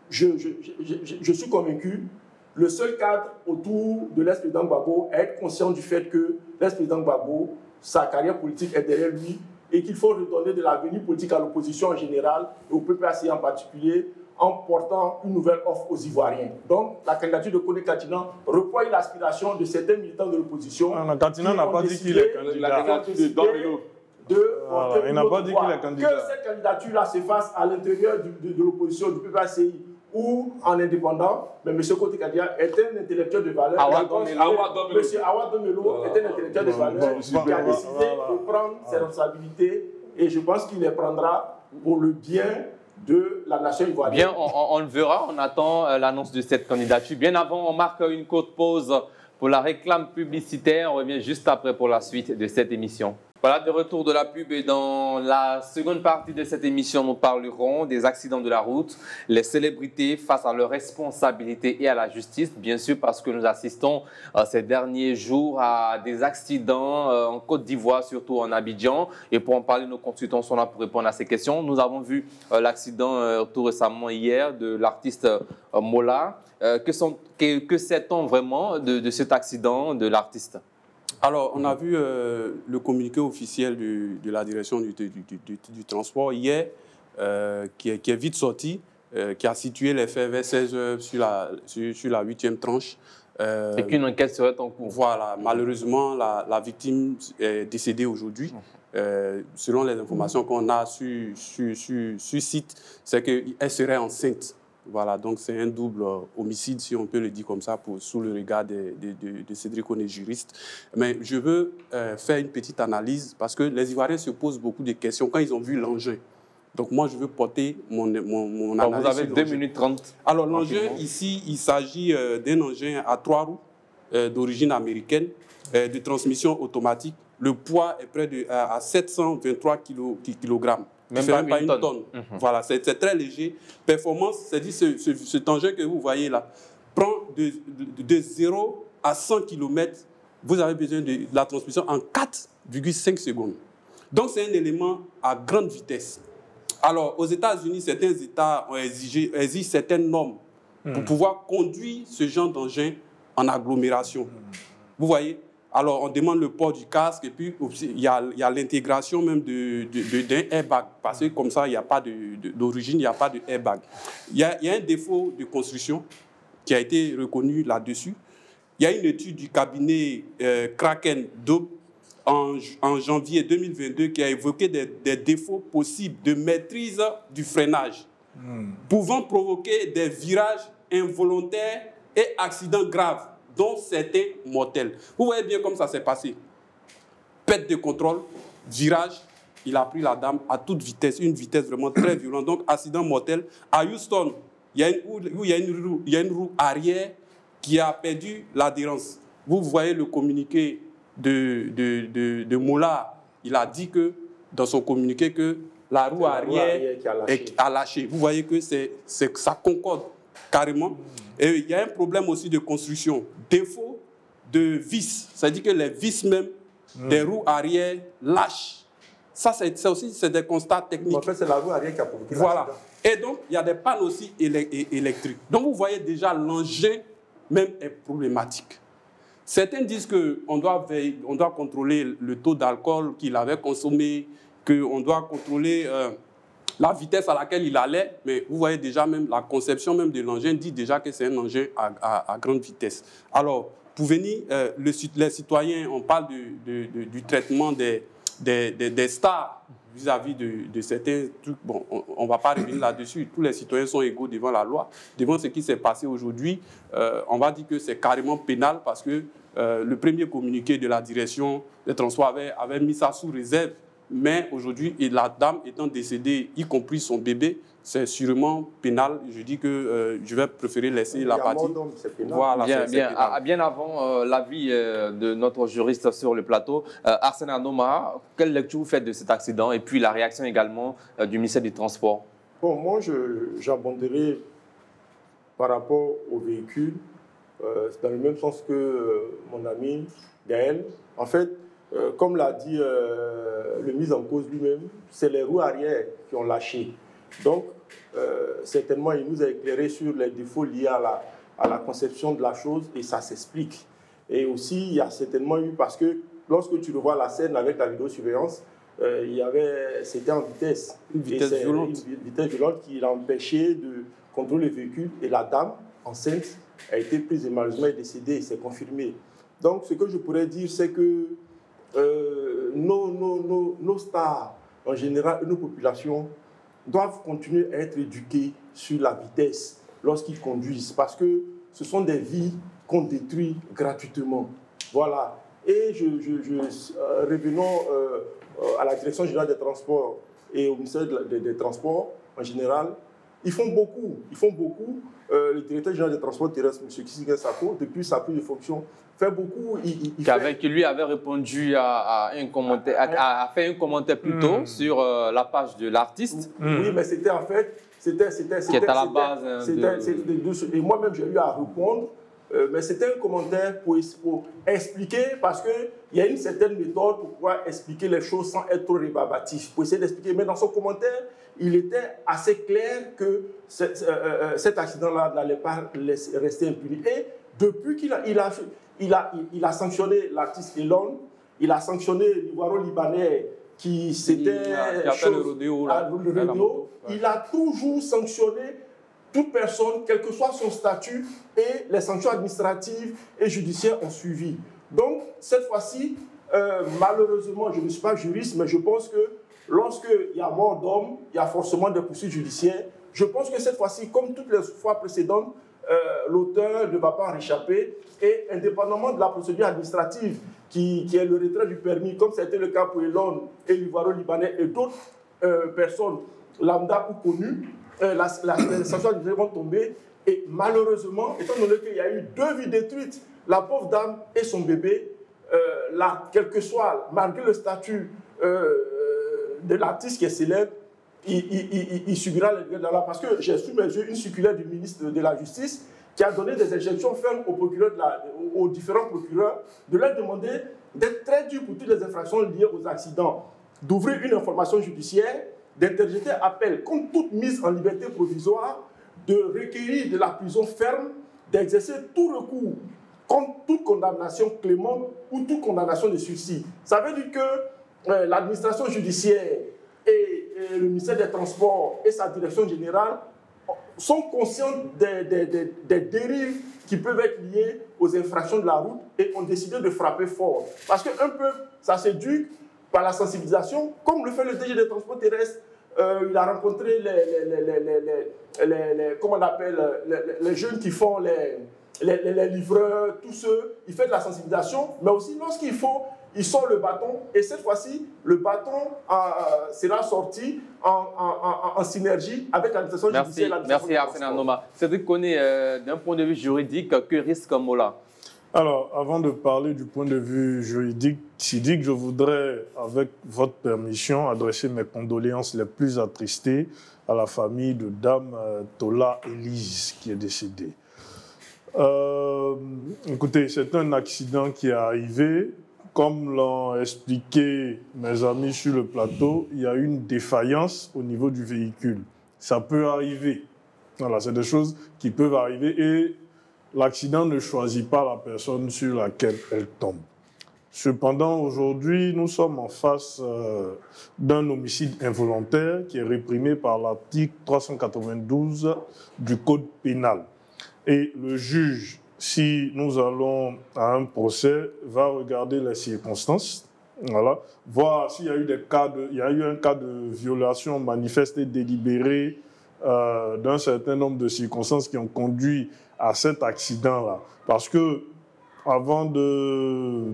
je suis convaincu, le seul cadre autour de l'ex-président Gbagbo à être conscient du fait que l'ex-président Gbagbo sa carrière politique est derrière lui et qu'il faut redonner de l'avenir politique à l'opposition en général et au PPACI en particulier en portant une nouvelle offre aux Ivoiriens. Donc, la candidature de Koné Katinan reprend l'aspiration de certains militants de l'opposition. Katinan n'a pas dit qu'il est candidat. La candidature de Domelo. Il n'a pas dit qu'il est candidat. Que cette candidature-là se fasse à l'intérieur de l'opposition, du PPACI ou en indépendant, mais M. Koné Katinan est un intellectuel de valeur. M. Awa Domelo est un intellectuel de valeur qui a décidé de prendre ses responsabilités et je pense qu'il les prendra pour le bien de la nation ivoirienne. Bien, on le verra, on attend l'annonce de cette candidature. Bien avant, on marque une courte pause pour la réclame publicitaire. On revient juste après pour la suite de cette émission. Voilà, de retour de la pub et dans la seconde partie de cette émission, nous parlerons des accidents de la route, les célébrités face à leurs responsabilités et à la justice, bien sûr parce que nous assistons ces derniers jours à des accidents en Côte d'Ivoire, surtout en Abidjan. Et pour en parler, nos consultants sont là pour répondre à ces questions. Nous avons vu l'accident tout récemment hier de l'artiste Mola. Que sait-on vraiment de cet accident de l'artiste ? Alors, on a vu le communiqué officiel de la direction du transport hier, qui est vite sorti, qui a situé les faits vers 16 h sur la 8e tranche. Et qu'une enquête serait en cours. Voilà, malheureusement, la victime est décédée aujourd'hui. Selon les informations qu'on a sur site, c'est qu'elle serait enceinte. Voilà, donc c'est un double homicide, si on peut le dire comme ça, sous le regard de Cédric Koné, juriste. Mais je veux faire une petite analyse parce que les Ivoiriens se posent beaucoup de questions quand ils ont vu l'engin. Donc moi, je veux porter mon analyse. Vous avez 2 minutes 30. Alors l'engin, ici, il s'agit d'un engin à 3 roues d'origine américaine, de transmission automatique. Le poids est près de à 723 kg. Même pas une tonne. Voilà, c'est très léger. Performance, c'est-à-dire cet engin que vous voyez là, prend de 0 à 100 km, vous avez besoin de la transmission en 4,5 secondes. Donc c'est un élément à grande vitesse. Alors, aux États-Unis, certains États ont exigé certaines normes pour pouvoir conduire ce genre d'engin en agglomération. Vous voyez ? Alors, on demande le port du casque et puis il y a l'intégration même d'un airbag. Parce que comme ça, il n'y a pas d'origine, il n'y a pas de airbag. Il y a un défaut de construction qui a été reconnu là-dessus. Il y a une étude du cabinet Kraken Dub en janvier 2022 qui a évoqué des défauts possibles de maîtrise du freinage, pouvant provoquer des virages involontaires et accidents graves, dont certains mortels. Vous voyez bien comme ça s'est passé. Perte de contrôle, virage, il a pris la dame à toute vitesse, une vitesse vraiment très violente. Donc, accident mortel. À Houston, il y a une roue arrière qui a perdu l'adhérence. Vous voyez le communiqué de Mola. Il a dit que, dans son communiqué, que la roue arrière a lâché. Vous voyez que ça concorde carrément. Et il y a un problème aussi de construction. Défaut de vis. C'est-à-dire que les vis même des roues arrière lâchent. Ça, c'est aussi des constats techniques. En fait, c'est la roue arrière qui a provoqué l'accident. Et donc, il y a des pannes aussi électriques. Donc, vous voyez déjà, l'engin même est problématique. Certains disent qu'on doit contrôler le taux d'alcool qu'il avait consommé, qu'on doit contrôler la vitesse à laquelle il allait, mais vous voyez déjà même la conception même de l'engin dit déjà que c'est un engin à grande vitesse. Alors, pour venir, les citoyens, on parle du traitement des stars vis-à-vis de certains trucs. Bon, on ne va pas revenir là-dessus. Tous les citoyens sont égaux devant la loi. Devant ce qui s'est passé aujourd'hui, on va dire que c'est carrément pénal parce que le premier communiqué de la direction des transports avait mis ça sous réserve. Mais aujourd'hui, la dame étant décédée, y compris son bébé, c'est sûrement pénal. Je dis que je vais préférer laisser la partie. Voilà, bien avant l'avis de notre juriste sur le plateau, Arsène Anoma, quelle lecture vous faites de cet accident et puis la réaction également du ministère du Transport? Bon, moi, j'abonderai par rapport au véhicule, dans le même sens que mon ami Gaël. En fait, comme l'a dit le mis en cause lui-même, c'est les roues arrière qui ont lâché. Donc, certainement, il nous a éclairé sur les défauts liés à la conception de la chose et ça s'explique. Et aussi, il y a certainement eu, parce que lorsque tu revois la scène avec la vidéosurveillance, c'était en vitesse. Une vitesse violente. Une vitesse violente qui l'a empêché de contrôler le véhicule. Et la dame enceinte a été prise et malheureusement est décédée, c'est confirmé. Donc ce que je pourrais dire, c'est que nos stars, en général, et nos populations, doivent continuer à être éduqués sur la vitesse lorsqu'ils conduisent, parce que ce sont des vies qu'on détruit gratuitement. Voilà. Et revenons à la Direction générale des transports et au ministère des Transports en général. Ils font beaucoup. Le directeur général des transports terrestres, M. Kissinger Sako, depuis sa prise de fonction, fait beaucoup. Qui lui avait répondu à un commentaire, a fait un commentaire plus tôt sur la page de l'artiste. Oui, mais c'était en fait, qui est à la base. Et moi-même, j'ai eu à répondre. Mais c'était un commentaire pour expliquer, parce qu'il y a une certaine méthode pour pouvoir expliquer les choses sans être trop rébarbatif, pour essayer d'expliquer. Mais dans son commentaire, il était assez clair que cet accident-là n'allait pas rester impuni. Et depuis qu'il a sanctionné l'artiste Elon, il a sanctionné l'Ivoiro-Libanais qui s'était... le rodéo. Il a toujours sanctionné toute personne, quel que soit son statut, et les sanctions administratives et judiciaires ont suivi. Donc, cette fois-ci, malheureusement, je ne suis pas juriste, mais je pense que lorsqu'il y a mort d'homme, il y a forcément des poursuites judiciaires. Je pense que cette fois-ci, comme toutes les fois précédentes, l'auteur ne va pas en réchapper. Et indépendamment de la procédure administrative, qui est le retrait du permis, comme c'était le cas pour Elon et l'Ivoiro-Libanais et d'autres personnes lambda ou connues, les sanctions administratives vont tomber. Et malheureusement, étant donné qu'il y a eu 2 vies détruites, la pauvre dame et son bébé, quel que soit, malgré le statut de l'artiste qui est célèbre, il subira les dégâts de la loi. Parce que j'ai sous mes yeux une circulaire du ministre de la Justice qui a donné des injonctions fermes aux différents procureurs de leur demander d'être très dur pour toutes les infractions liées aux accidents, d'ouvrir une information judiciaire, d'interjeter appel contre toute mise en liberté provisoire, de requérir de la prison ferme, d'exercer tout recours contre toute condamnation clémente ou toute condamnation de sursis. Ça veut dire que l'administration judiciaire et le ministère des Transports et sa direction générale sont conscients des dérives qui peuvent être liées aux infractions de la route et ont décidé de frapper fort. Parce qu'un peuple, ça s'éduque par la sensibilisation, comme le fait le DG des Transports terrestres. Il a rencontré comment on appelle, les jeunes qui font les livreurs, tous ceux. Il fait de la sensibilisation, mais aussi lorsqu'il faut, il sort le bâton. Et cette fois-ci, le bâton sera sorti en synergie avec l'administration judiciaire. Merci Arsène Anoma. Cédric connaît d'un point de vue juridique, que risque Mola? Alors, avant de parler du point de vue juridique, Sidik, je voudrais, avec votre permission, adresser mes condoléances les plus attristées à la famille de Dame Tola Elise, qui est décédée. Écoutez, c'est un accident qui est arrivé. Comme l'ont expliqué mes amis sur le plateau, il y a une défaillance au niveau du véhicule. Ça peut arriver. Voilà, c'est des choses qui peuvent arriver et l'accident ne choisit pas la personne sur laquelle elle tombe. Cependant, aujourd'hui, nous sommes en face d'un homicide involontaire qui est réprimé par l'article 392 du Code pénal. Et le juge, si nous allons à un procès, va regarder les circonstances, voilà, voir s'il y a eu un cas de violation manifeste et délibérée d'un certain nombre de circonstances qui ont conduit à cet accident-là. Parce que avant de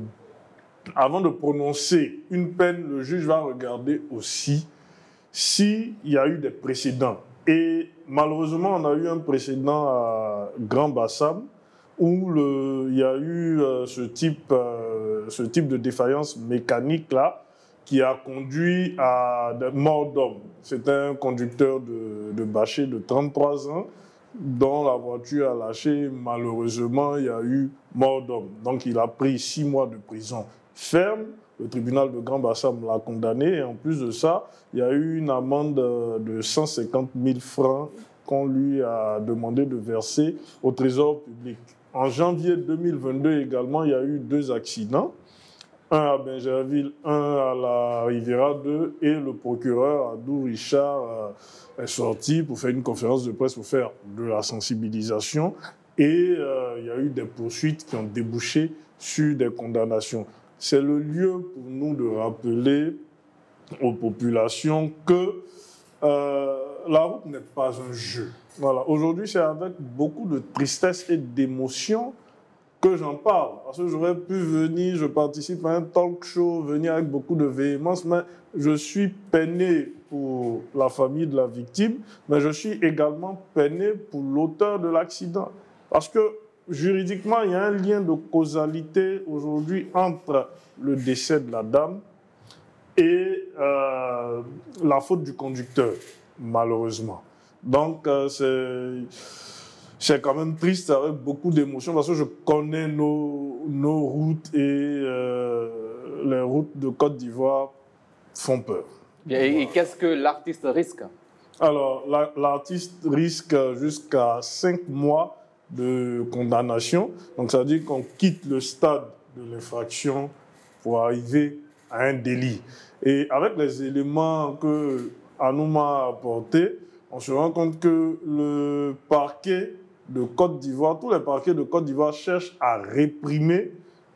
prononcer une peine, le juge va regarder aussi s'il y a eu des précédents. Et malheureusement, on a eu un précédent à Grand Bassam où il y a eu ce type de défaillance mécanique-là qui a conduit à des morts d'hommes. C'était un conducteur de bâcher de 33 ans dont la voiture a lâché. Malheureusement, il y a eu mort d'homme. Donc, il a pris 6 mois de prison ferme. Le tribunal de Grand Bassam l'a condamné. Et en plus de ça, il y a eu une amende de 150 000 francs qu'on lui a demandé de verser au Trésor public. En janvier 2022 également, il y a eu 2 accidents. un à Bingerville, un à la Riviera 2, et le procureur Adou Richard est sorti pour faire une conférence de presse pour faire de la sensibilisation. Et il y a eu des poursuites qui ont débouché sur des condamnations. C'est le lieu pour nous de rappeler aux populations que la route n'est pas un jeu. Voilà. Aujourd'hui, c'est avec beaucoup de tristesse et d'émotion que j'en parle. Parce que j'aurais pu venir, je participe à un talk show, venir avec beaucoup de véhémence, mais je suis peiné pour la famille de la victime, mais je suis également peiné pour l'auteur de l'accident. Parce que juridiquement, il y a un lien de causalité aujourd'hui entre le décès de la dame et la faute du conducteur, malheureusement. Donc, c'est quand même triste avec beaucoup d'émotions parce que je connais nos routes et les routes de Côte d'Ivoire font peur. Et qu'est-ce que l'artiste risque? Alors, l'artiste risque jusqu'à 5 mois de condamnation. Donc, ça veut dire qu'on quitte le stade de l'infraction pour arriver à un délit. Et avec les éléments que Anouma a apportés, on se rend compte que le parquet de Côte d'Ivoire, tous les parquets de Côte d'Ivoire cherchent à réprimer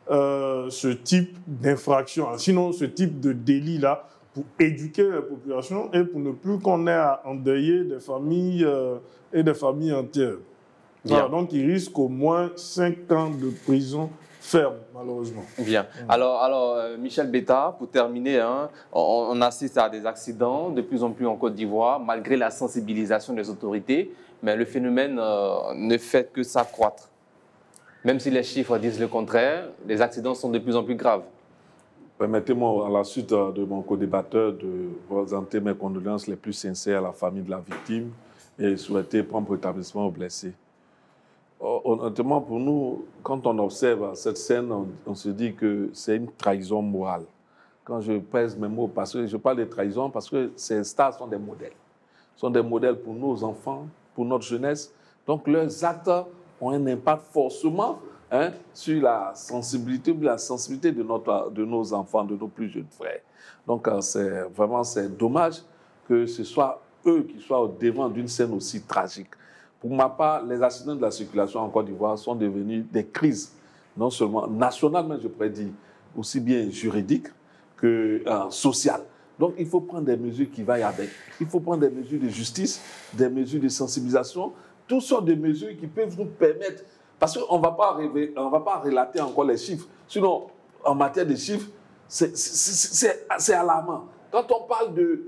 ce type d'infraction, sinon ce type de délit-là, pour éduquer la population et pour ne plus qu'on ait à endeuiller des familles et des familles entières. Voilà, donc il risque au moins 5 ans de prison ferme, malheureusement. Bien. Alors Michel Betta, pour terminer, hein, on assiste à des accidents de plus en plus en Côte d'Ivoire, malgré la sensibilisation des autorités, mais le phénomène ne fait que s'accroître. Même si les chiffres disent le contraire, les accidents sont de plus en plus graves. Permettez-moi, à la suite de mon co-débatteur, de présenter mes condoléances les plus sincères à la famille de la victime et souhaiter prompt rétablissement aux blessés. Honnêtement, pour nous, quand on observe cette scène, on se dit que c'est une trahison morale. Quand je pèse mes mots, parce que je parle de trahison, parce que ces stars sont des modèles. Sont des modèles pour nos enfants, pour notre jeunesse. Donc, leurs actes ont un impact forcément sur la sensibilité de nos enfants, de nos plus jeunes frères. Donc, c'est dommage que ce soit eux qui soient au devant d'une scène aussi tragique. Pour ma part, les accidents de la circulation en Côte d'Ivoire sont devenus des crises, non seulement nationales, mais je pourrais dire aussi bien juridiques que sociales. Donc, il faut prendre des mesures qui vaillent avec. Il faut prendre des mesures de justice, des mesures de sensibilisation, toutes sortes de mesures qui peuvent nous permettre. Parce qu'on ne va pas relater encore les chiffres. Sinon, en matière de chiffres, c'est alarmant. Quand on parle de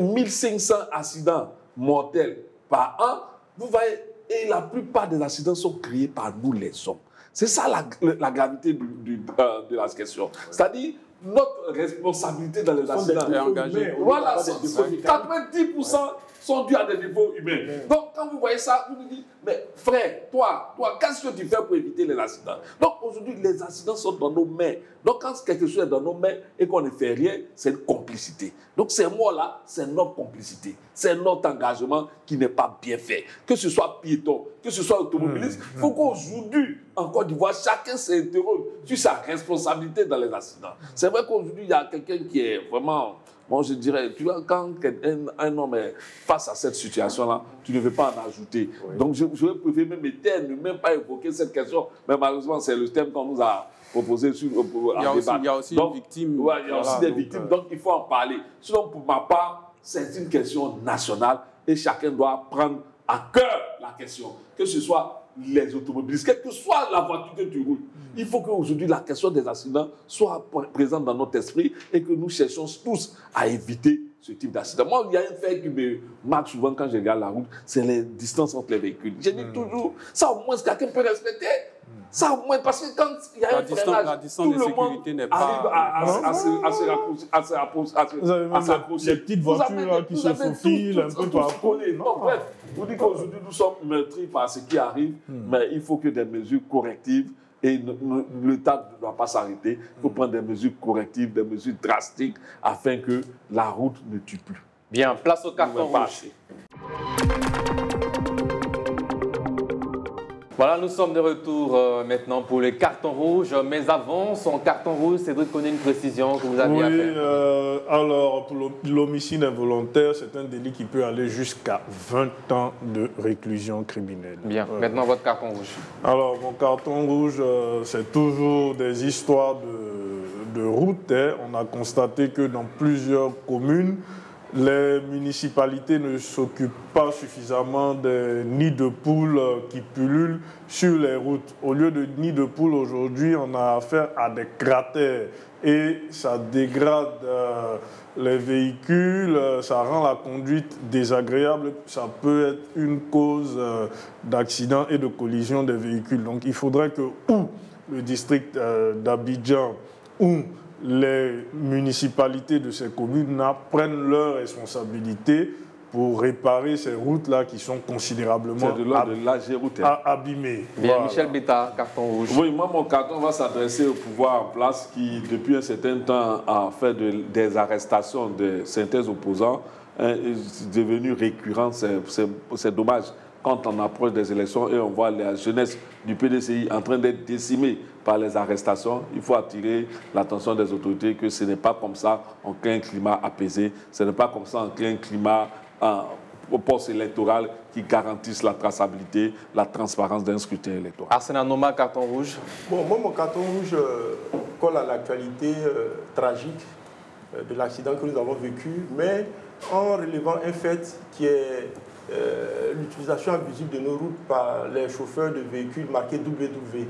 1500 accidents mortels par an, vous voyez, et la plupart des accidents sont créés par nous les hommes. C'est ça la gravité de la question. C'est-à-dire, notre responsabilité dans les accidents est engagée. Voilà, 90% sont dus à des défauts humains. Donc, quand vous voyez ça, vous vous dites, mais frère, toi, qu'est-ce que tu fais pour éviter les accidents? Donc, aujourd'hui, les accidents sont dans nos mains. Donc, quand quelque chose est dans nos mains et qu'on ne fait rien, c'est une complicité. Donc, ces mots-là, c'est notre complicité. C'est notre engagement qui n'est pas bien fait. Que ce soit piéton, que ce soit automobiliste, il faut qu'aujourd'hui, en Côte d'Ivoire, chacun s'interroge sur sa responsabilité dans les accidents. C'est vrai qu'aujourd'hui, il y a quelqu'un qui est vraiment... Moi, je dirais, tu vois, quand un homme est face à cette situation-là, tu ne veux pas en ajouter. Oui. Donc, je vais préférer ne même pas évoquer cette question. Mais malheureusement, c'est le thème qu'on nous a proposé sur il y a aussi une victime. Ouais, il y a aussi des victimes, donc il faut en parler. Sinon, pour ma part, c'est une question nationale et chacun doit prendre à cœur la question. Que ce soit les automobilistes, quelle que soit la voiture que tu roules, il faut qu'aujourd'hui la question des accidents soit présente dans notre esprit et que nous cherchions tous à éviter ce type d'accident. Moi, il y a un fait qui me marque souvent quand je regarde la route, c'est les distances entre les véhicules. Je dis toujours, ça au moins quelqu'un peut respecter. Ça au moins, parce que quand il y a un freinage, la distance de sécurité n'est pas... arrive à s'approcher. Les petites voitures qui se faufilent un peu partout. Bref, vous dites qu'aujourd'hui nous sommes meurtris par ce qui arrive, mais il faut que des mesures correctives, et l'État ne doit pas s'arrêter, il faut prendre des mesures correctives, des mesures drastiques, afin que la route ne tue plus. Bien, place au carton rouge. Voilà, nous sommes de retour maintenant pour le carton rouge. Mais avant son carton rouge, Cédric connaît une précision que vous aviez à faire. Alors, pour l'homicide involontaire, c'est un délit qui peut aller jusqu'à 20 ans de réclusion criminelle. Bien, maintenant votre carton rouge. Alors, mon carton rouge, c'est toujours des histoires de route. On a constaté que dans plusieurs communes, les municipalités ne s'occupent pas suffisamment des nids de poules qui pullulent sur les routes. Au lieu de nids de poules, aujourd'hui, on a affaire à des cratères et ça dégrade les véhicules, ça rend la conduite désagréable, ça peut être une cause d'accident et de collision des véhicules. Donc il faudrait que ou le district d'Abidjan ou les municipalités de ces communes prennent leurs responsabilités pour réparer ces routes-là qui sont considérablement abîmées. Bien, voilà. Michel Beta, carton rouge. Oui, moi, mon carton va s'adresser au pouvoir en place qui, depuis un certain temps, a fait des arrestations de certains opposants. C'est devenu récurrent, c'est dommage. Quand on approche des élections et on voit la jeunesse du PDCI en train d'être décimée par les arrestations, il faut attirer l'attention des autorités que ce n'est pas comme ça en crée un climat apaisé, ce n'est pas comme ça en crée un climat post-électoral qui garantisse la traçabilité, la transparence d'un scrutin électoral. Arsène Noma, carton rouge. Bon, moi, mon carton rouge colle à l'actualité tragique de l'accident que nous avons vécu, mais en relevant un fait qui est l'utilisation abusive de nos routes par les chauffeurs de véhicules marqués WW.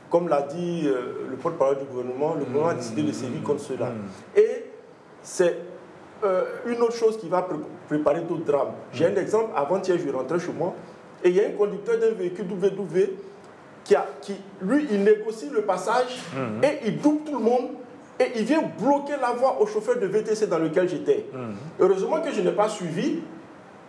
Comme l'a dit le porte-parole du gouvernement, le gouvernement a décidé de sévir contre cela. Et c'est une autre chose qui va préparer d'autres drames. J'ai un exemple, avant-hier, je rentrais chez moi, et il y a un conducteur d'un véhicule WW qui, lui, il négocie le passage et il double tout le monde. Et il vient bloquer la voie au chauffeur de VTC dans lequel j'étais. Heureusement que je n'ai pas suivi.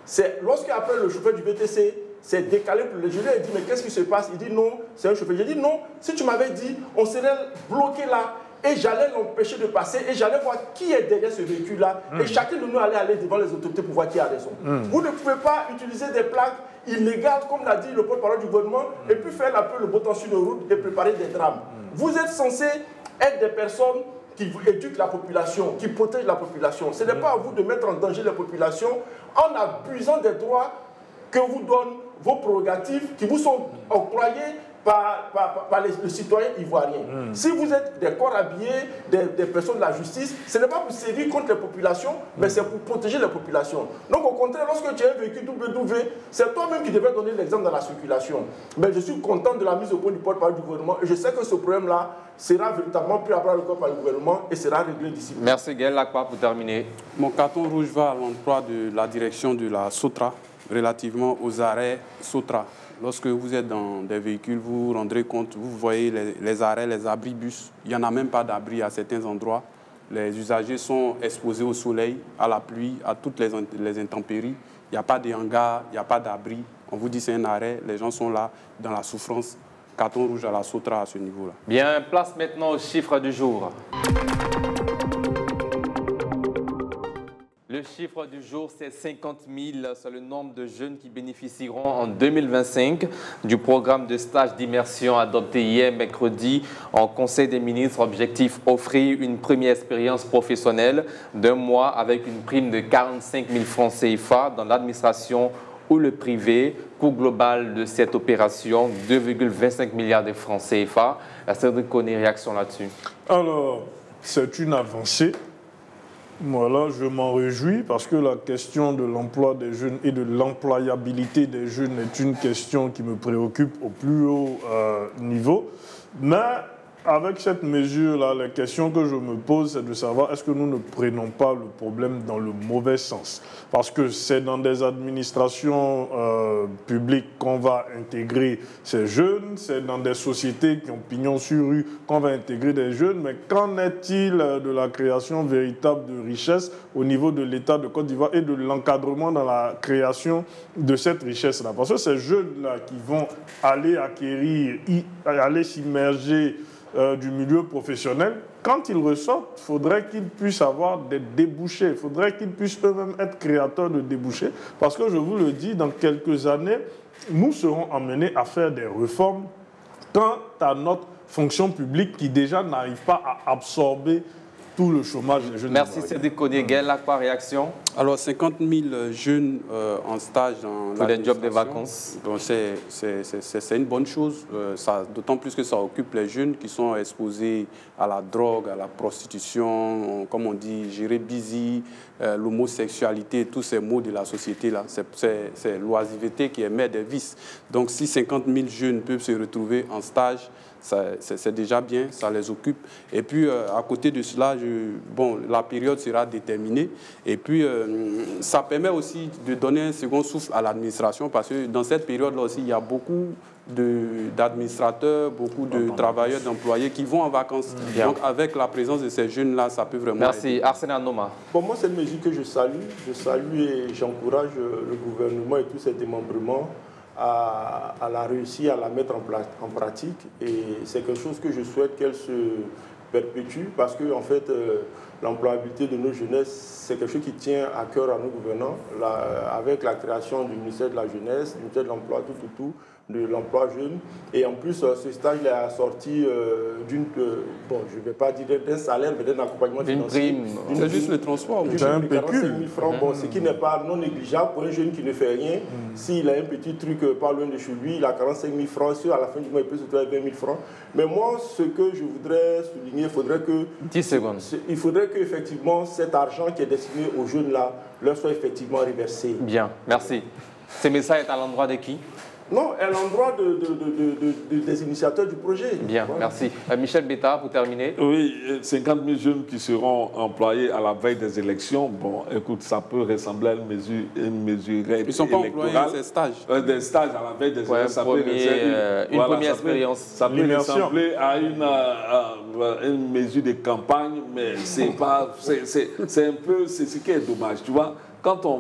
C'est lorsque après le chauffeur du VTC s'est décalé pour le jury, il dit mais qu'est-ce qui se passe? Il dit non, c'est un chauffeur. J'ai dit non, si tu m'avais dit, on serait bloqué là et j'allais l'empêcher de passer et j'allais voir qui est derrière ce véhicule-là et chacun de nous allait aller devant les autorités pour voir qui a raison. Vous ne pouvez pas utiliser des plaques illégales, comme l'a dit le porte-parole du gouvernement, et puis faire un peu le beau temps sur nos routes et préparer des drames. Vous êtes censés être des personnes qui éduquent la population, qui protègent la population. Ce n'est pas à vous de mettre en danger la population en abusant des droits que vous donnent vos prérogatives, qui vous sont octroyées par les citoyens ivoiriens. Si vous êtes des corps habillés, des personnes de la justice, ce n'est pas pour sévir contre les populations, mais c'est pour protéger les populations. Donc au contraire, lorsque tu as un véhicule WW, c'est toi-même qui devrais donner l'exemple dans la circulation. Mais je suis content de la mise au point du porte-parole du gouvernement et je sais que ce problème-là sera véritablement pris à bras le corps par le gouvernement et sera réglé d'ici. Merci Gaël Lacroix pour terminer. Mon carton rouge va à l'endroit de la direction de la SOTRA relativement aux arrêts SOTRA. Lorsque vous êtes dans des véhicules, vous vous rendrez compte, vous voyez les arrêts, les abris bus. Il n'y en a même pas d'abri à certains endroits. Les usagers sont exposés au soleil, à la pluie, à toutes les intempéries. Il n'y a pas de hangar, il n'y a pas d'abri. On vous dit c'est un arrêt, les gens sont là dans la souffrance. Carton rouge à la SOTRA à ce niveau-là. Bien, place maintenant au chiffre du jour. Le chiffre du jour, c'est 50 000. C'est le nombre de jeunes qui bénéficieront en 2025 du programme de stage d'immersion adopté hier mercredi en Conseil des ministres. Objectif, offrir une première expérience professionnelle d'un mois avec une prime de 45 000 francs CFA dans l'administration ou le privé. Coût global de cette opération, 2,25 milliards de francs CFA. Cédric connaît réaction là-dessus. Alors, c'est une avancée. Voilà, je m'en réjouis parce que la question de l'emploi des jeunes et de l'employabilité des jeunes est une question qui me préoccupe au plus haut niveau. Mais avec cette mesure-là, la question que je me pose, c'est de savoir est-ce que nous ne prenons pas le problème dans le mauvais sens? Parce que c'est dans des administrations publiques qu'on va intégrer ces jeunes, c'est dans des sociétés qui ont pignon sur rue qu'on va intégrer des jeunes, mais qu'en est-il de la création véritable de richesse au niveau de l'État de Côte d'Ivoire et de l'encadrement dans la création de cette richesse-là? Parce que ces jeunes-là qui vont aller acquérir, aller s'immerger du milieu professionnel, quand ils ressortent, il faudrait qu'ils puissent avoir des débouchés. Il faudrait qu'ils puissent eux-mêmes être créateurs de débouchés. Parce que je vous le dis, dans quelques années, nous serons amenés à faire des réformes quant à notre fonction publique qui déjà n'arrive pas à absorber tout le chômage des jeunes. Merci Cédric Koné. Gaël, quoi réaction? Alors, 50 000 jeunes en stage dans pour des jobs de vacances. C'est une bonne chose, d'autant plus que ça occupe les jeunes qui sont exposés à la drogue, à la prostitution, comme on dit, gérer busy, l'homosexualité, tous ces mots de la société-là. C'est l'oisiveté qui est mère des vices. Donc, si 50 000 jeunes peuvent se retrouver en stage, c'est déjà bien, ça les occupe. Et puis, à côté de cela, la période sera déterminée. Et puis, ça permet aussi de donner un second souffle à l'administration parce que dans cette période-là aussi, il y a beaucoup d'administrateurs, beaucoup de travailleurs, d'employés qui vont en vacances. Bien. Donc, avec la présence de ces jeunes-là, ça peut vraiment Merci. aider. Arsène Anoma. Bon, moi, c'est une mesure que je salue. Je salue et j'encourage le gouvernement et tous ses démembrements à la réussir, à la mettre en pratique. Et c'est quelque chose que je souhaite qu'elle se perpétue parce que, en fait, l'employabilité de nos jeunesses, c'est quelque chose qui tient à cœur à nos gouvernants. Avec la création du ministère de la Jeunesse, du ministère de l'Emploi, de l'emploi jeune. Et en plus, ce stage est assorti d'une, bon, je ne vais pas dire d'un salaire, mais d'un accompagnement financier. D'une prime. C'est juste le transport. D'une prime de 45 000 francs, bon, ce qui n'est pas non négligeable pour un jeune qui ne fait rien. S'il a un petit truc pas loin de chez lui, il a 45 000 francs, à la fin du mois, il peut se trouver 20 000 francs. Mais moi, ce que je voudrais souligner, il faudrait que... 10 secondes. Il faudrait qu'effectivement, cet argent qui est destiné aux jeunes-là leur soit effectivement reversé. Bien, merci. Ce message est à l'endroit de qui? Non, à l'endroit des initiateurs du projet. Bien, voilà. merci. Michel Beta, pour terminer. Oui, 50 000 jeunes qui seront employés à la veille des élections. Bon, écoute, ça peut ressembler à une mesure Ils ne sont pas employés à ces stages. Des stages à la veille des élections. Ça peut une première expérience. Ça peut ressembler à une mesure de campagne, mais c'est pas, c'est un peu, c'est ce qui est dommage, tu vois. Quand on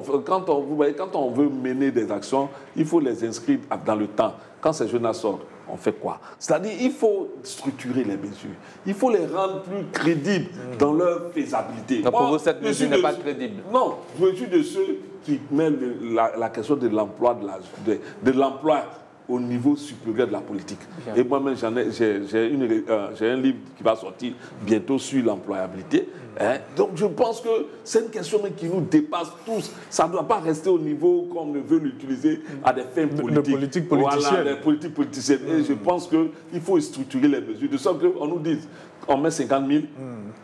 veut mener des actions, il faut les inscrire dans le temps. Quand ces jeunes sortent, on fait quoi? C'est-à-dire qu'il faut structurer les mesures. Il faut les rendre plus crédibles dans leur faisabilité. Donc pour vous, cette mesure n'est pas crédible? Non, je suis de ceux qui mettent la question de l'emploi de l'emploi au niveau supérieur de la politique. Bien. Et moi-même, j'ai un livre qui va sortir bientôt sur l'employabilité. Hein? Donc je pense que c'est une question qui nous dépasse tous. Ça ne doit pas rester au niveau qu'on ne veut l'utiliser à des fins politiques. De politique politicienne. Voilà, des politiques politiciennes. Et je pense qu'il faut structurer les mesures. De sorte qu'on nous dise, on met 50 000,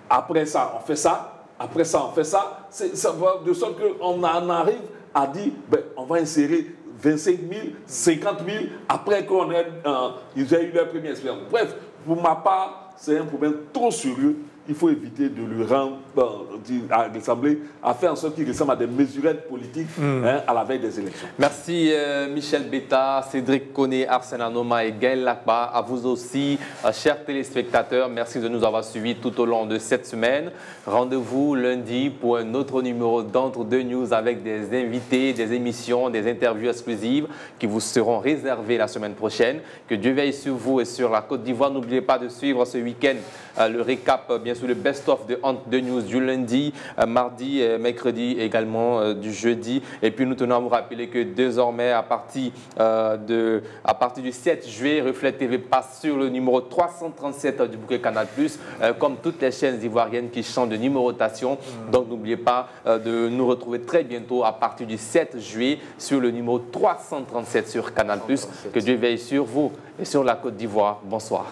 après ça, on fait ça, après ça, on fait ça. De sorte qu'on en arrive à dire, on va insérer 25 000, 50 000, après qu'ils aient eu leur première expérience. Bref, pour ma part, c'est un problème trop sérieux. Il faut éviter de lui rendre à l'Assemblée, à faire en sorte qu'il ressemble à des mesurettes politiques à la veille des élections. Merci Michel Beta, Cédric Koné, Arsène Anoma et Gaël Lakba. À vous aussi, chers téléspectateurs, merci de nous avoir suivis tout au long de cette semaine. Rendez-vous lundi pour un autre numéro d'Entre deux News avec des invités, des émissions, des interviews exclusives qui vous seront réservées la semaine prochaine. Que Dieu veille sur vous et sur la Côte d'Ivoire. N'oubliez pas de suivre ce week-end le récap, bien sûr, le best-of de Entre deux News du lundi, mardi, mercredi également du jeudi. Et puis nous tenons à vous rappeler que désormais, à partir du 7 juillet, Reflet TV passe sur le numéro 337 du bouquet Canal+, comme toutes les chaînes ivoiriennes qui changent de numérotation. Donc n'oubliez pas de nous retrouver très bientôt à partir du 7 juillet sur le numéro 337 sur Canal+. Que Dieu veille sur vous et sur la Côte d'Ivoire. Bonsoir.